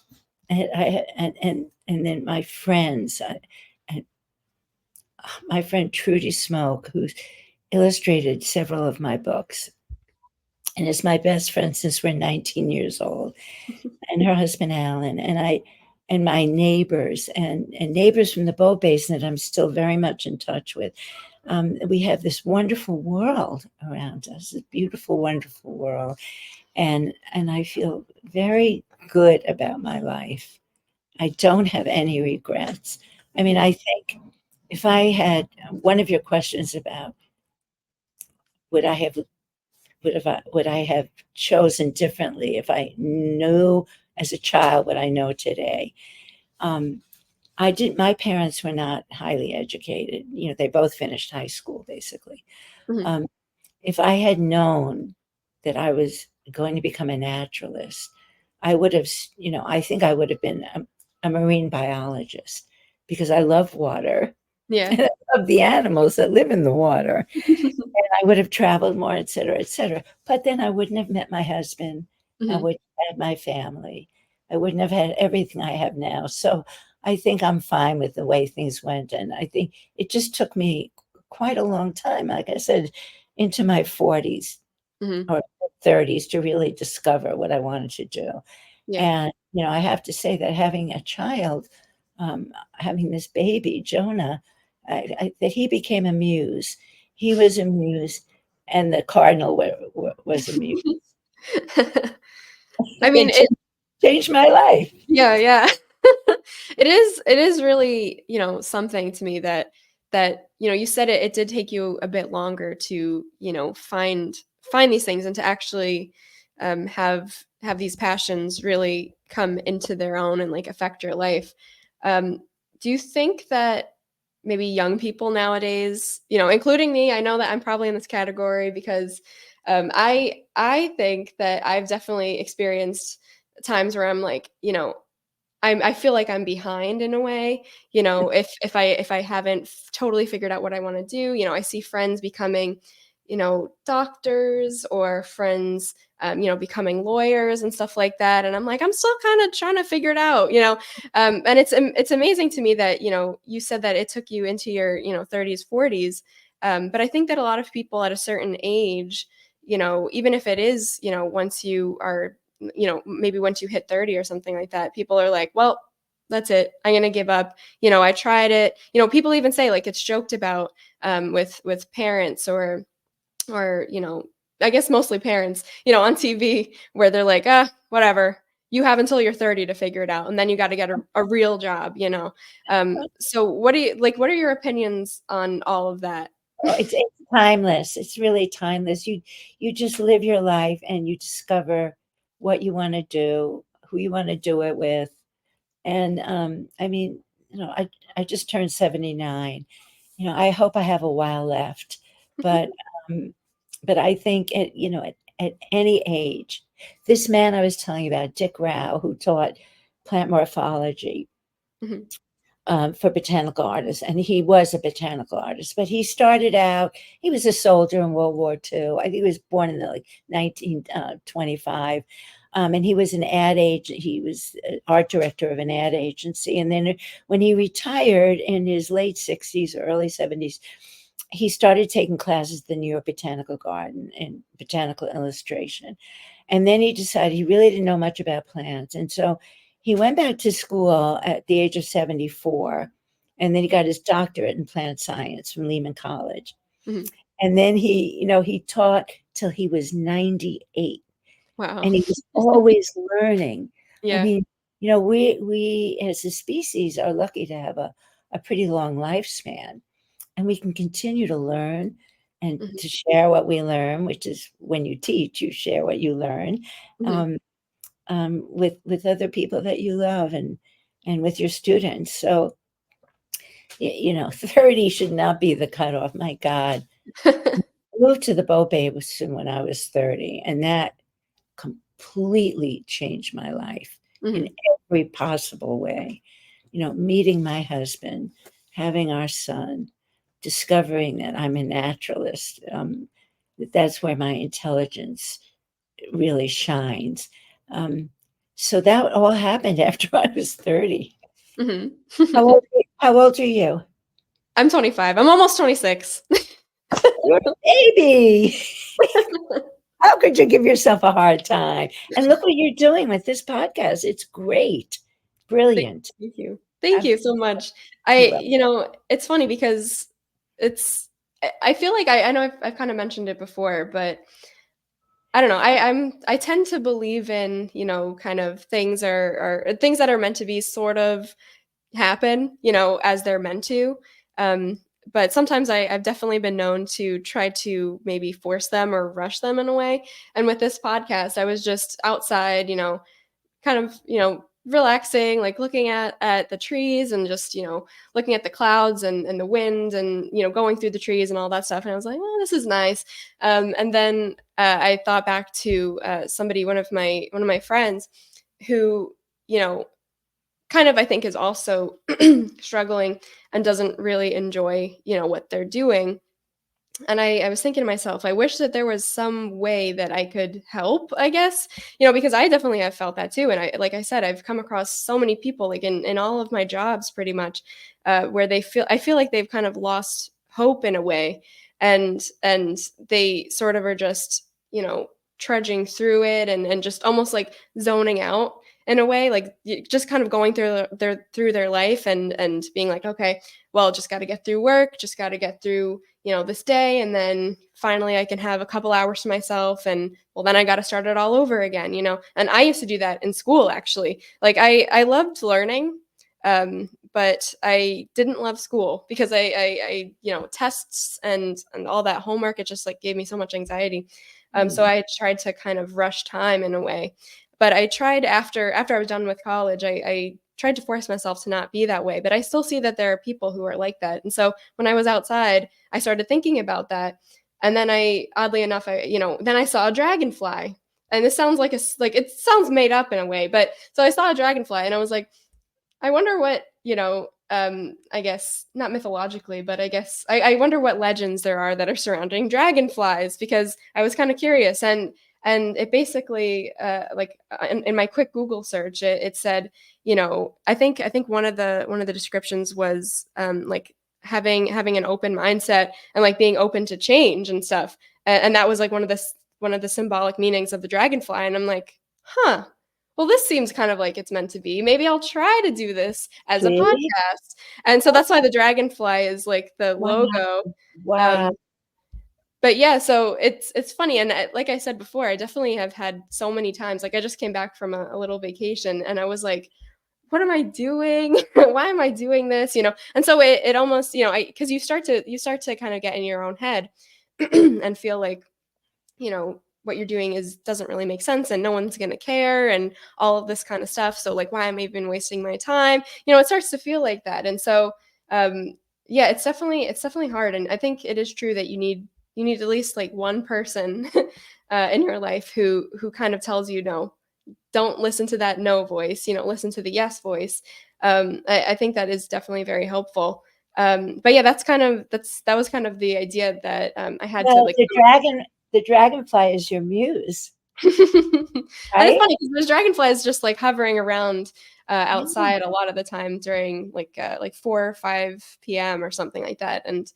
[SPEAKER 2] and then my friends, and my friend Trudy Smoke, who's illustrated several of my books. and is my best friend since we're 19 years old, and her husband Alan, and my neighbors and neighbors from the Bow Basin that I'm still very much in touch with. We have this wonderful world around us, this beautiful, wonderful world, and I feel very good about my life. I don't have any regrets. I mean,
[SPEAKER 1] Mhm.
[SPEAKER 2] I think if I had one of your questions about would I have would I have chosen differently if I knew as a child what I know today? Um, I did. My parents were not highly educated. You know, they both finished high school, basically.
[SPEAKER 1] Mhm.
[SPEAKER 2] Um, if I had known that I was going to become a naturalist, I would have. You know, I think I would have been a marine biologist because I love water
[SPEAKER 1] Yeah.
[SPEAKER 2] and I love the animals that live in the water. I would have traveled more, et cetera, et cetera. But then I wouldn't have met my husband. I
[SPEAKER 1] Mhm.
[SPEAKER 2] wouldn't have had my family. I wouldn't have had everything I have now. So I think I'm fine with the way things went. And I think it just took me quite a long time, like I said, into my 40s
[SPEAKER 1] Mhm.
[SPEAKER 2] or 30s to really discover what I wanted to do.
[SPEAKER 1] Yeah.
[SPEAKER 2] And, you know, I have to say that having a child, having this baby, Jonah, that he became a muse. He was a muse, and the cardinal was a muse.
[SPEAKER 1] I mean,
[SPEAKER 2] It
[SPEAKER 1] it
[SPEAKER 2] changed my life.
[SPEAKER 1] yeah, yeah. It is really, something to me that, you said it did take you a bit longer to, find these things and to actually have these passions really come into their own and like affect your life. Um, do you think that maybe young people nowadays, including me, I know that I'm probably in this category because I think that I've definitely experienced times where I'm like, I feel like I'm behind in a way, if I haven't totally figured out what I want to do. I see friends becoming, doctors or friends, becoming lawyers and stuff like that, and I'm like, I'm still kind of trying to figure it out, and it's amazing to me that you said that it took you into your 30s, 40s, but I think that a lot of people at a certain age, even if it is once you are maybe once you hit 30 or something like that, people are like, well, that's it. I'm going to give up. I tried it. People even say like it's joked about with parents or I guess mostly parents, on TV where they're like, whatever. You have until you're 30 to figure it out, and then you got to get a real job. So what are your opinions on all of that?
[SPEAKER 2] Oh, it's timeless. It's really timeless. You just live your life and you discover what you want to do, who you want to do it with. And I mean, you know, I just turned 79. You know, I hope I have a while left, but um, but I think at any age, this man I was telling you about, Dick Rao, who taught plant morphology,
[SPEAKER 1] Mhm,
[SPEAKER 2] for botanical artists, and he was a botanical artist. But he started out; he was a soldier in World War II. I think he was born in the, like 1925, and he was an ad agent. He was art director of an ad agency, and then when he retired in his late 60s or early 70s, he started taking classes at the New York Botanical Garden in botanical illustration. And then he decided he really didn't know much about plants. And so he went back to school at the age of 74. And then he got his doctorate in plant science from Lehman College.
[SPEAKER 1] mhm.
[SPEAKER 2] And then he taught till he was 98.
[SPEAKER 1] Wow.
[SPEAKER 2] And he was always learning. I
[SPEAKER 1] Yeah.
[SPEAKER 2] mean, we as a species are lucky to have a pretty long lifespan, and we can continue to learn and
[SPEAKER 1] Mhm,
[SPEAKER 2] to share what we learn, which is when you teach, you share what you learn,
[SPEAKER 1] mhm.
[SPEAKER 2] um, with other people that you love and with your students. So 30 should not be the cutoff. My God, I moved to the Bow Basin when I was 30, and that completely changed my life in
[SPEAKER 1] Mhm,
[SPEAKER 2] every possible way. Meeting my husband, having our son, discovering that I'm a naturalist, that's where my intelligence really shines. Um, so that all happened after I was 30.
[SPEAKER 1] mhm.
[SPEAKER 2] How old are you?
[SPEAKER 1] I'm 25. I'm almost 26.
[SPEAKER 2] You're a baby. How could you give yourself a hard time? And look what you're doing with this podcast. It's great.
[SPEAKER 1] Thank
[SPEAKER 2] Brilliant.
[SPEAKER 1] thank you. Thank you so
[SPEAKER 2] Absolutely.
[SPEAKER 1] much.
[SPEAKER 2] You're welcome.
[SPEAKER 1] It's funny because it's I feel like I know I've kind of mentioned it before, but I don't know. I tend to believe in, kind of are things that are meant to be sort of happen, as they're meant to. Um, but sometimes I've definitely been known to try to maybe force them or rush them in a way. And with this podcast, I was just outside, kind of, relaxing, like looking at the trees and just, looking at the clouds and the wind and, going through the trees and all that stuff. And I was like, oh, this is nice. And then I thought back to somebody, one of my friends who, you know, kind of I think is also struggling and doesn't really enjoy, what they're doing. And I was thinking to myself, I wish that there was some way that I could help, I guess, because I definitely have felt that too. And like I said, I've come across so many people, like in all of my jobs, pretty much, where I feel like they've kind of lost hope in a way, and they sort of are just, trudging through it and just almost like zoning out in a way, like just kind of going through their life and being like, okay, well, just got to get through work, just got to get through this day, and then finally I can have a couple hours to myself, and well, then I got to start it all over again. And I used to do that in school, actually. Like I loved learning, but I didn't love school because tests and all that homework, it just like gave me so much anxiety. So
[SPEAKER 2] Mm,
[SPEAKER 1] I tried to kind of rush time in a way, but I tried after I was done with college, I tried to force myself to not be that way, but I still see that there are people who are like that. And so when I was outside, I started thinking about that. And then oddly enough, then I saw a dragonfly. And this sounds like it sounds made up in a way, but so I saw a dragonfly and I was like, I wonder what, I guess not mythologically, but I guess I wonder what legends there are that are surrounding dragonflies because I was kind of curious. And it basically, in my quick Google search, it said, I think one of the descriptions was like having an open mindset and like being open to change and stuff. And that was like one of the symbolic meanings of the dragonfly. And I'm like, huh, well, this seems kind of like it's meant to be. Maybe I'll try to do this as a
[SPEAKER 2] see?
[SPEAKER 1] podcast. And so that's why the dragonfly is like the
[SPEAKER 2] Wow.
[SPEAKER 1] logo.
[SPEAKER 2] Wow.
[SPEAKER 1] Um, but yeah, so it's funny, and like I said before, I definitely have had so many times. Like I just came back from a little vacation, and I was like, "What am I doing? Why am I doing this?" And so it almost, because you start to kind of get in your own head and feel like what you're doing is doesn't really make sense and no one's going to care and all of this kind of stuff, so like why am I even wasting my time? It starts to feel like that. And so yeah, it's definitely hard, and I think it is true that you need at least like one person in your life who kind of tells you no, don't listen to that no voice, listen to the yes voice. I think that is definitely very helpful. But yeah, that was kind of the idea that I had to
[SPEAKER 2] Well,
[SPEAKER 1] like
[SPEAKER 2] the dragonfly is your muse,
[SPEAKER 1] and it's
[SPEAKER 2] right?
[SPEAKER 1] funny because there's dragonflies just like hovering around
[SPEAKER 2] Yeah.
[SPEAKER 1] outside a lot of the time during like 4 or 5 p.m. or something like that. And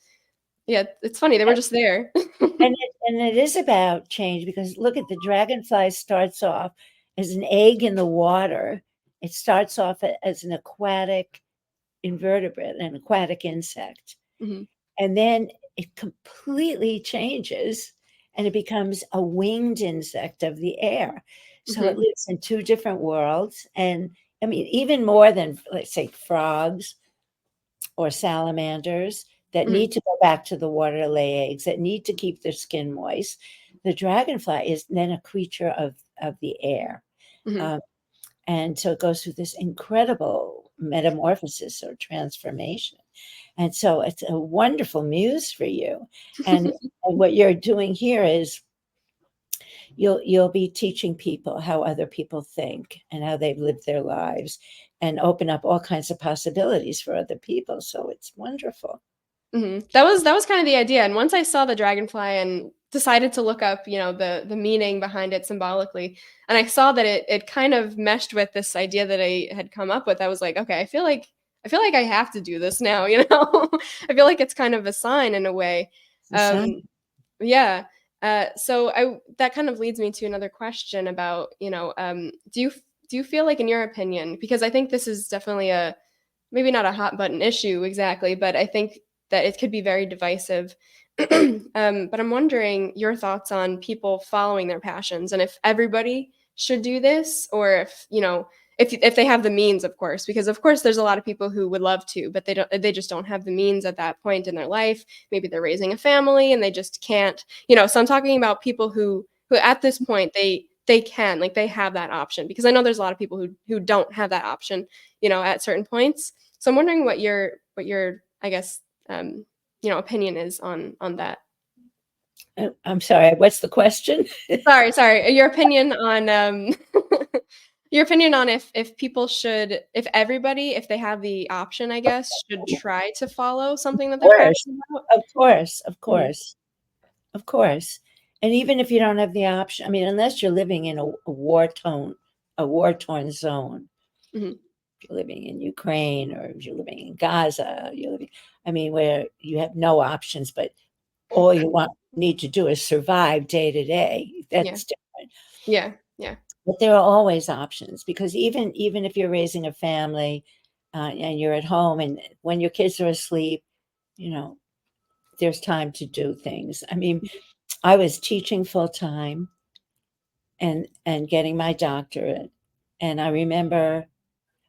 [SPEAKER 1] yeah, it's funny they were just there.
[SPEAKER 2] And it is about change because look at the dragonfly starts off as an egg in the water. It starts off as an aquatic invertebrate, an aquatic insect.
[SPEAKER 1] Mhm,
[SPEAKER 2] And then it completely changes and it becomes a winged insect of the air. So it
[SPEAKER 1] mhm,
[SPEAKER 2] lives in two different worlds. And I mean, even more than, let's say, frogs or salamanders that
[SPEAKER 1] mhm,
[SPEAKER 2] need to go back to the water to lay eggs, that need to keep their skin moist. The dragonfly is then a creature of the air.
[SPEAKER 1] mhm.
[SPEAKER 2] Um, and so it goes through this incredible metamorphosis or transformation. And so it's a wonderful muse for you. And what you're doing here is you'll be teaching people how other people think and how they've lived their lives and open up all kinds of possibilities for other people. So it's wonderful.
[SPEAKER 1] Mhm. That was kind of the idea, and once I saw the dragonfly and decided to look up, the meaning behind it symbolically, and I saw that it kind of meshed with this idea that I had come up with, I was like, "Okay, I feel like I have to do this now," I feel like it's kind of a sign in a way.
[SPEAKER 2] It's a sign.
[SPEAKER 1] Um, yeah, So that kind of leads me to another question about, do you feel like, in your opinion, because I think this is definitely a maybe not a hot button issue exactly, but I think that it could be very divisive. But I'm wondering your thoughts on people following their passions, and if everybody should do this, or if, if they have the means, of course, because of course there's a lot of people who would love to, but they just don't have the means at that point in their life. Maybe they're raising a family and they just can't, so I'm talking about people who at this point they can, like, they have that option, because I know there's a lot of people who don't have that option, at certain points. So I'm wondering what your I guess, opinion is on that.
[SPEAKER 2] I'm sorry, what's the question?
[SPEAKER 1] Sorry. Your opinion on your opinion on if people should, if everybody, if they have the option, I guess, should try to follow something that they're
[SPEAKER 2] Course,
[SPEAKER 1] passionate about.
[SPEAKER 2] of course, of
[SPEAKER 1] Mhm,
[SPEAKER 2] course, of course. And even if you don't have the option, I mean, unless you're living in a war-torn zone,
[SPEAKER 1] mhm,
[SPEAKER 2] if you're living in Ukraine or if you're living in Gaza, I mean, where you have no options, but all you need to do is survive day to day.
[SPEAKER 1] yeah,
[SPEAKER 2] That's different.
[SPEAKER 1] yeah, yeah,
[SPEAKER 2] But there are always options, because even if you're raising a family, and you're at home, and when your kids are asleep, you know, there's time to do things. I mean, I was teaching full time and getting my doctorate, and I remember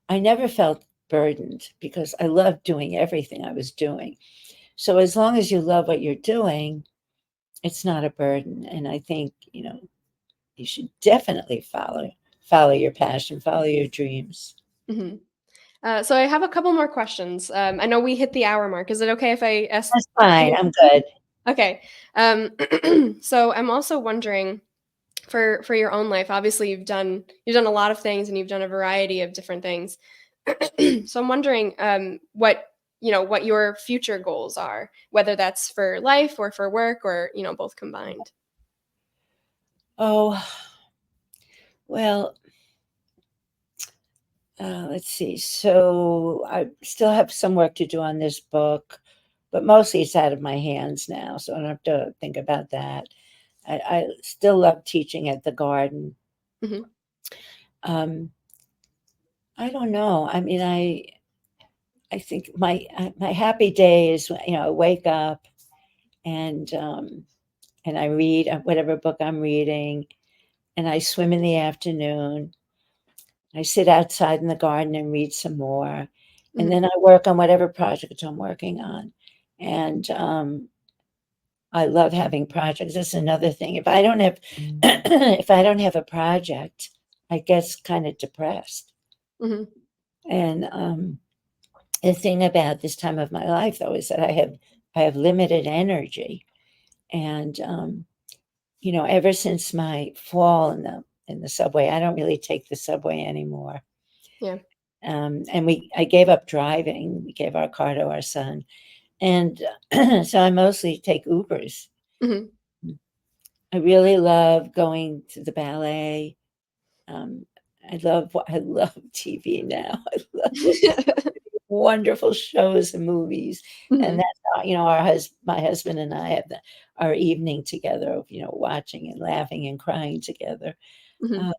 [SPEAKER 2] I never felt burdened because I loved doing everything I was doing. So as long as you love what you're doing, it's not a burden. And I think, you should definitely follow your passion, follow your dreams.
[SPEAKER 1] mhm. So I have a couple more questions. I know we hit the hour mark. Is it okay if I ask
[SPEAKER 2] That's
[SPEAKER 1] a few
[SPEAKER 2] fine.
[SPEAKER 1] more
[SPEAKER 2] I'm
[SPEAKER 1] questions?
[SPEAKER 2] good.
[SPEAKER 1] Okay. So I'm also wondering, for your own life, obviously you've done a lot of things, and you've done a variety of different things. So I'm wondering, what your future goals are, whether that's for life or for work, or both combined.
[SPEAKER 2] Oh, well, let's see. So I still have some work to do on this book, but mostly it's out of my hands now, so I don't have to think about that. I still love teaching at the garden.
[SPEAKER 1] Hmm.
[SPEAKER 2] Um, I don't know. I mean, I think my happy day is, I wake up and I read whatever book I'm reading, and I swim in the afternoon. I sit outside in the garden and read some more, and
[SPEAKER 1] Hmm.
[SPEAKER 2] then I work on whatever project I'm working on. And I love having projects. That's another thing. If I don't have if I don't have a project, I get kind of depressed.
[SPEAKER 1] Hmm.
[SPEAKER 2] And the thing about this time of my life, though, is that I have limited energy, and ever since my fall in the subway, I don't really take the subway anymore.
[SPEAKER 1] Yeah.
[SPEAKER 2] And I gave up driving. We gave our car to our son, and so I mostly take Ubers.
[SPEAKER 1] Hmm.
[SPEAKER 2] I really love going to the ballet. Um, I love TV now. I love wonderful shows and movies, and
[SPEAKER 1] Hmm.
[SPEAKER 2] that's how, my husband and I have our evening together of, watching and laughing and crying together.
[SPEAKER 1] Hmm.
[SPEAKER 2] Uh,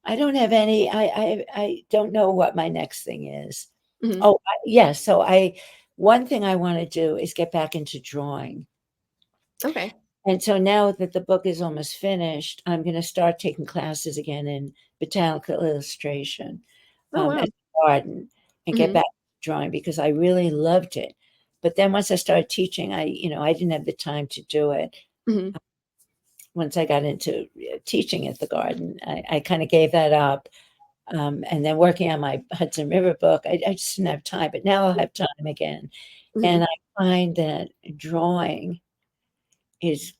[SPEAKER 2] I don't have any. I don't know what my next thing is.
[SPEAKER 1] Hmm.
[SPEAKER 2] Oh, yes. So one thing I want to do is get back into drawing.
[SPEAKER 1] Okay.
[SPEAKER 2] And so now that the book is almost finished, I'm going to start taking classes again in botanical illustration,
[SPEAKER 1] Oh,
[SPEAKER 2] at
[SPEAKER 1] wow.
[SPEAKER 2] the garden, and get
[SPEAKER 1] Hmm.
[SPEAKER 2] back to drawing because I really loved it. But then once I started teaching, I didn't have the time to do it.
[SPEAKER 1] Hmm.
[SPEAKER 2] Once I got into teaching at the garden, I kind of gave that up. And then working on my Hudson River book, I just didn't have time. But now I'll have time again. And
[SPEAKER 1] Hmm.
[SPEAKER 2] I find that drawing is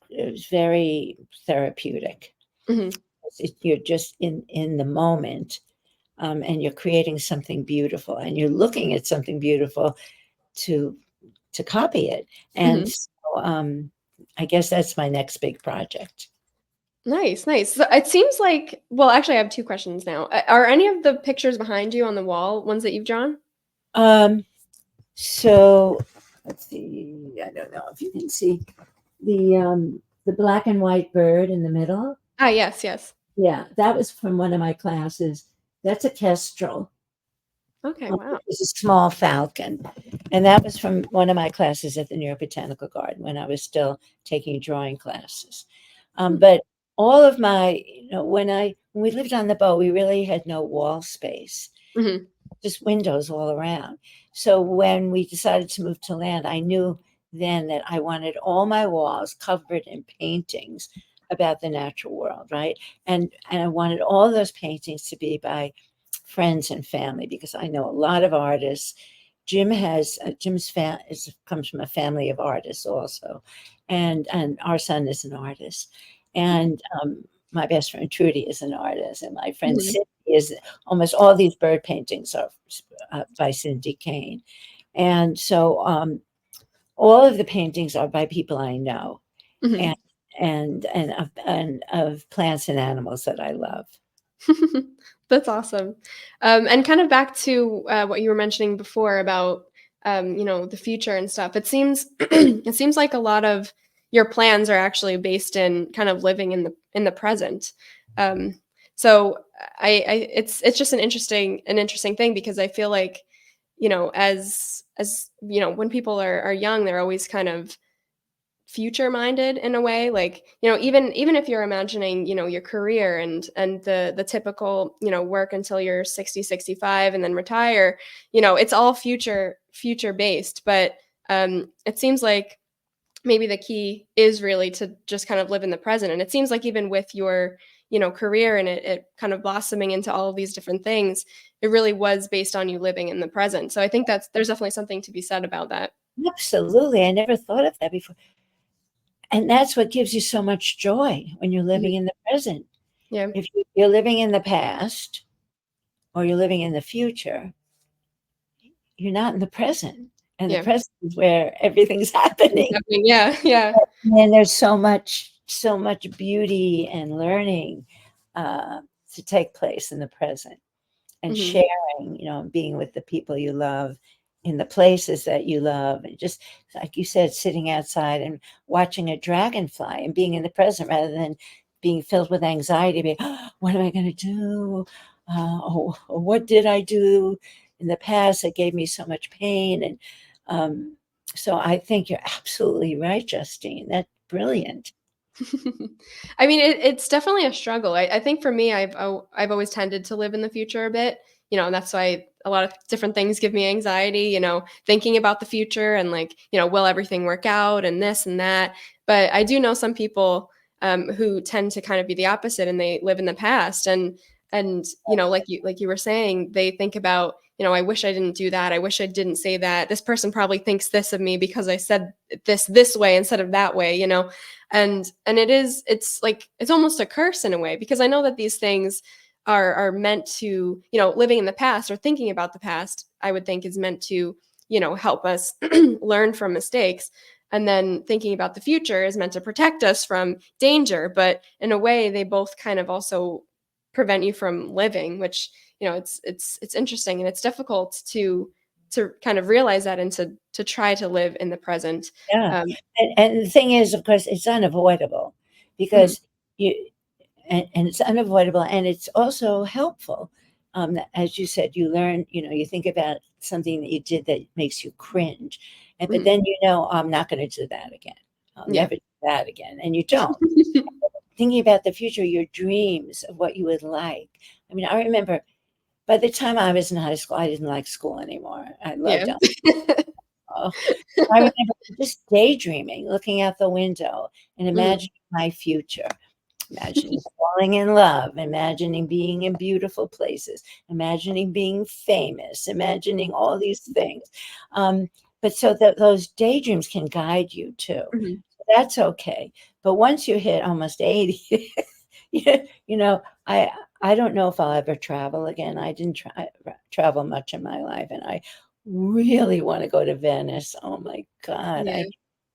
[SPEAKER 2] very therapeutic.
[SPEAKER 1] Hmm.
[SPEAKER 2] You're just in the moment, and you're creating something beautiful, and you're looking at something beautiful to copy it. And
[SPEAKER 1] Hmm.
[SPEAKER 2] so, I guess that's my next big project.
[SPEAKER 1] Nice, nice. So it seems like, well, actually, I have two questions now. Are any of the pictures behind you on the wall ones that you've drawn?
[SPEAKER 2] Um, so let's see. I don't know if you can see the. the black and white bird in the middle.
[SPEAKER 1] Ah, yes, yes.
[SPEAKER 2] Yeah, that was from one of my classes. That's a kestrel.
[SPEAKER 1] Okay, wow.
[SPEAKER 2] It's a small falcon. And that was from one of my classes at the New York Botanical Garden when I was still taking drawing classes.
[SPEAKER 1] Hmm.
[SPEAKER 2] But all of my, when we lived on the boat, we really had no wall space,
[SPEAKER 1] Mhm.
[SPEAKER 2] just windows all around. So when we decided to move to land, I knew then that I wanted all my walls covered in paintings about the natural world, right? And I wanted all those paintings to be by friends and family because I know a lot of artists. Comes from a family of artists also, and our son is an artist, and my best friend Trudy is an artist, and my friend
[SPEAKER 1] Mhm.
[SPEAKER 2] Cindy is. Almost all these bird paintings are by Cindy Kane, and so all of the paintings are by people I know, and
[SPEAKER 1] Mhm.
[SPEAKER 2] of plants and animals that I love.
[SPEAKER 1] That's awesome. And kind of back to what you were mentioning before about the future and stuff. It seems it seems like a lot of your plans are actually based in kind of living in the present. Um, so I it's just an interesting thing because I feel like as when people are young, they're always kind of future minded in a way, like even if you're imagining your career and the typical work until you're 60, 65, and then retire. It's all future based, but it seems like maybe the key is really to just kind of live in the present. And it seems like even with your career and it kind of blossoming into all of these different things, it really was based on you living in the present. So I think there's definitely something to be said about that.
[SPEAKER 2] Absolutely, I never thought of that before, and that's what gives you so much joy when you're
[SPEAKER 1] Mhm.
[SPEAKER 2] living in the present.
[SPEAKER 1] Yeah.
[SPEAKER 2] If you're living in the past or you're living in the future, you're not in the present, and the
[SPEAKER 1] Yeah.
[SPEAKER 2] present is where everything's
[SPEAKER 1] What's
[SPEAKER 2] happening.
[SPEAKER 1] happening. Yeah. Yeah.
[SPEAKER 2] And there's so much beauty and learning to take place in the present, and
[SPEAKER 1] Mhm.
[SPEAKER 2] sharing, being with the people you love in the places that you love. And just like you said, sitting outside and watching a dragonfly and being in the present rather than being filled with anxiety, being, "Oh, what am I going to do? Or what did I do in the past that gave me so much pain?" And um, so I think you're absolutely right, Justine. That's brilliant.
[SPEAKER 1] I mean, it's definitely a struggle. I think for me, I've always tended to live in the future a bit, and that's why a lot of different things give me anxiety. Thinking about the future and like, will everything work out and this and that. But I do know some people who tend to kind of be the opposite, and they live in the past. And like you were saying, they think about, I wish I didn't do that. I wish I didn't say that. This person probably thinks this of me because I said this way instead of that way. And it's like it's almost a curse in a way, because I know that these things are meant to, living in the past or thinking about the past, I would think is meant to help us learn from mistakes. And then thinking about the future is meant to protect us from danger, but in a way they both kind of also prevent you from living, which it's interesting, and it's difficult to kind of realize that and to try to live in the present.
[SPEAKER 2] Yeah.
[SPEAKER 1] um,
[SPEAKER 2] And the thing is, of course, it's unavoidable
[SPEAKER 1] mhm,
[SPEAKER 2] because you and it's unavoidable, and it's also helpful. As you said, you learn, you think about something that you did that makes you cringe, but
[SPEAKER 1] mhm.
[SPEAKER 2] then I'm not going to do that again. I'll
[SPEAKER 1] Yeah.
[SPEAKER 2] never do that again, and you don't. Thinking about the future, your dreams of what you would like. I mean, I remember by the time I was in high school, I didn't like school anymore. I
[SPEAKER 1] Yeah.
[SPEAKER 2] loved oh, I remember just daydreaming, looking out the window and
[SPEAKER 1] Mhm,
[SPEAKER 2] imagining my future, imagining falling in love, imagining being in beautiful places, imagining being famous, imagining all these things. Um, but so that those daydreams can guide you too.
[SPEAKER 1] mhm.
[SPEAKER 2] That's okay. But once you hit almost 80, you know, I I don't know if I'll ever travel again. I didn't travel much in my life, and I really want to go to Venice. Oh my God,
[SPEAKER 1] Yeah.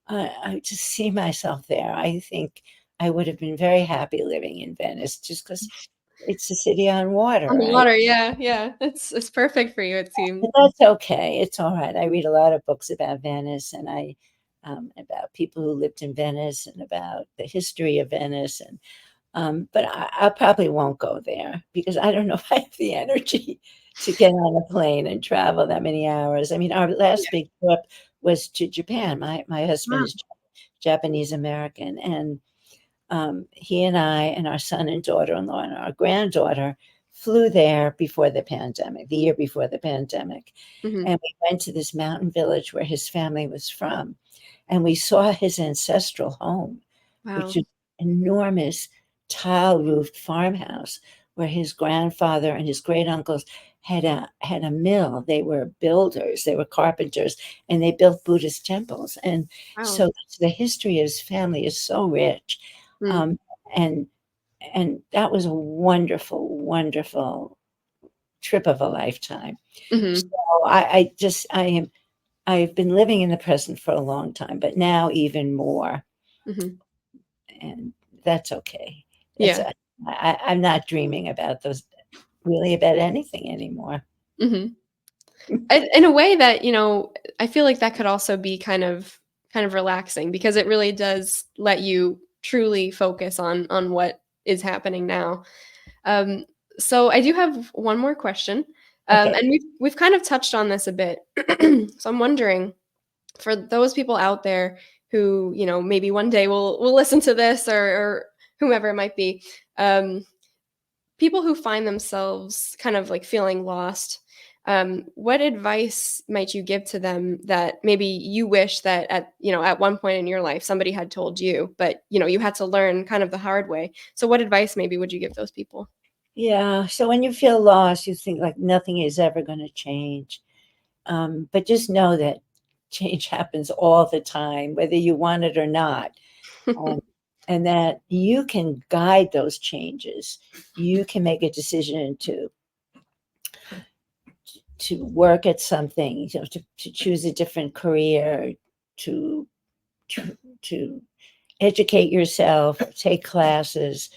[SPEAKER 2] I just see myself there. I think I would have been very happy living in Venice just because it's a city on water,
[SPEAKER 1] On the
[SPEAKER 2] right?
[SPEAKER 1] water, yeah, yeah. It's perfect for you, it seems.
[SPEAKER 2] But that's okay. It's all right. I read a lot of books about Venice, and about people who lived in Venice and about the history of Venice. And but I probably won't go there because I don't know if I have the energy to get on a plane and travel that many hours. I mean, our last
[SPEAKER 1] Yeah.
[SPEAKER 2] big trip was to Japan. My husband
[SPEAKER 1] Wow.
[SPEAKER 2] is Japanese American, and he and I and our son and daughter-in-law and our granddaughter flew there before the pandemic, the year before the pandemic.
[SPEAKER 1] Mhm.
[SPEAKER 2] And we went to this mountain village where his family was from. And we saw his ancestral home, which
[SPEAKER 1] Wow.
[SPEAKER 2] is enormous tile roofed farmhouse where his grandfather and his great uncles had a mill. They were builders, they were carpenters, and they built Buddhist temples. And
[SPEAKER 1] Wow.
[SPEAKER 2] so the history of his family is so rich.
[SPEAKER 1] Mm.
[SPEAKER 2] Um, and and that was a wonderful, wonderful trip of a lifetime. So
[SPEAKER 1] Mhm.
[SPEAKER 2] I've been living in the present for a long time, but now even more,
[SPEAKER 1] Mhm.
[SPEAKER 2] and that's okay. That's
[SPEAKER 1] Yeah.
[SPEAKER 2] I'm not dreaming about those really about anything anymore.
[SPEAKER 1] Mhm. In a way that, I feel like that could also be kind of relaxing because it really does let you truly focus on what is happening now. Um, so I do have one more question,
[SPEAKER 2] Okay.
[SPEAKER 1] and we've kind of touched on this a bit. So I'm wondering, for those people out there who, maybe one day will listen to this or whomever it might be, um, people who find themselves kind of like feeling lost, what advice might you give to them that maybe you wish that at one point in your life somebody had told you, but you had to learn kind of the hard way. So what advice maybe would you give those people?
[SPEAKER 2] Yeah. So when you feel lost, you think like nothing is ever going to change. But just know that change happens all the time, whether you want it or not. Um, and that you can guide those changes. You can make a decision to work at something, to choose a different career, to to educate yourself, take classes,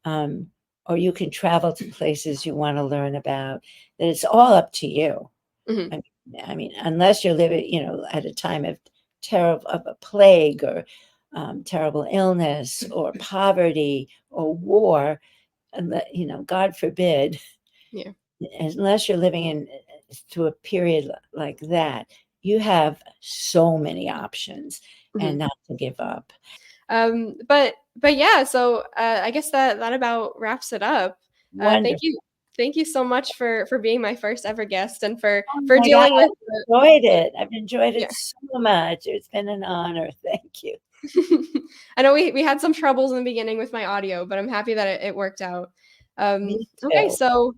[SPEAKER 2] um, or you can travel to places you want to learn about. That it's all up to you.
[SPEAKER 1] Mhm.
[SPEAKER 2] I mean, unless you're living, at a time of terrible of a plague or terrible illness or poverty or war, and God forbid,
[SPEAKER 1] Yeah.
[SPEAKER 2] unless you're living in to a period like that, you have so many options and
[SPEAKER 1] Mhm.
[SPEAKER 2] not to give up.
[SPEAKER 1] But yeah, so I guess that about wraps it up. Thank
[SPEAKER 2] Wonderful.
[SPEAKER 1] you so much for being my first ever guest and for
[SPEAKER 2] Oh
[SPEAKER 1] for
[SPEAKER 2] my God,
[SPEAKER 1] dealing with
[SPEAKER 2] I've enjoyed it. I've enjoyed
[SPEAKER 1] yeah.
[SPEAKER 2] it so much. It's been an honor. Thank you.
[SPEAKER 1] I know we had some troubles in the beginning with my audio, but I'm happy that it worked out.
[SPEAKER 2] Me
[SPEAKER 1] Okay,
[SPEAKER 2] too.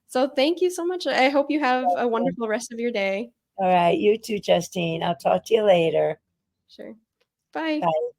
[SPEAKER 1] so thank you so much. I hope you have a
[SPEAKER 2] All
[SPEAKER 1] wonderful rest of your day.
[SPEAKER 2] right. You too, Justine. I'll talk to you later.
[SPEAKER 1] Sure. Bye.
[SPEAKER 2] Bye.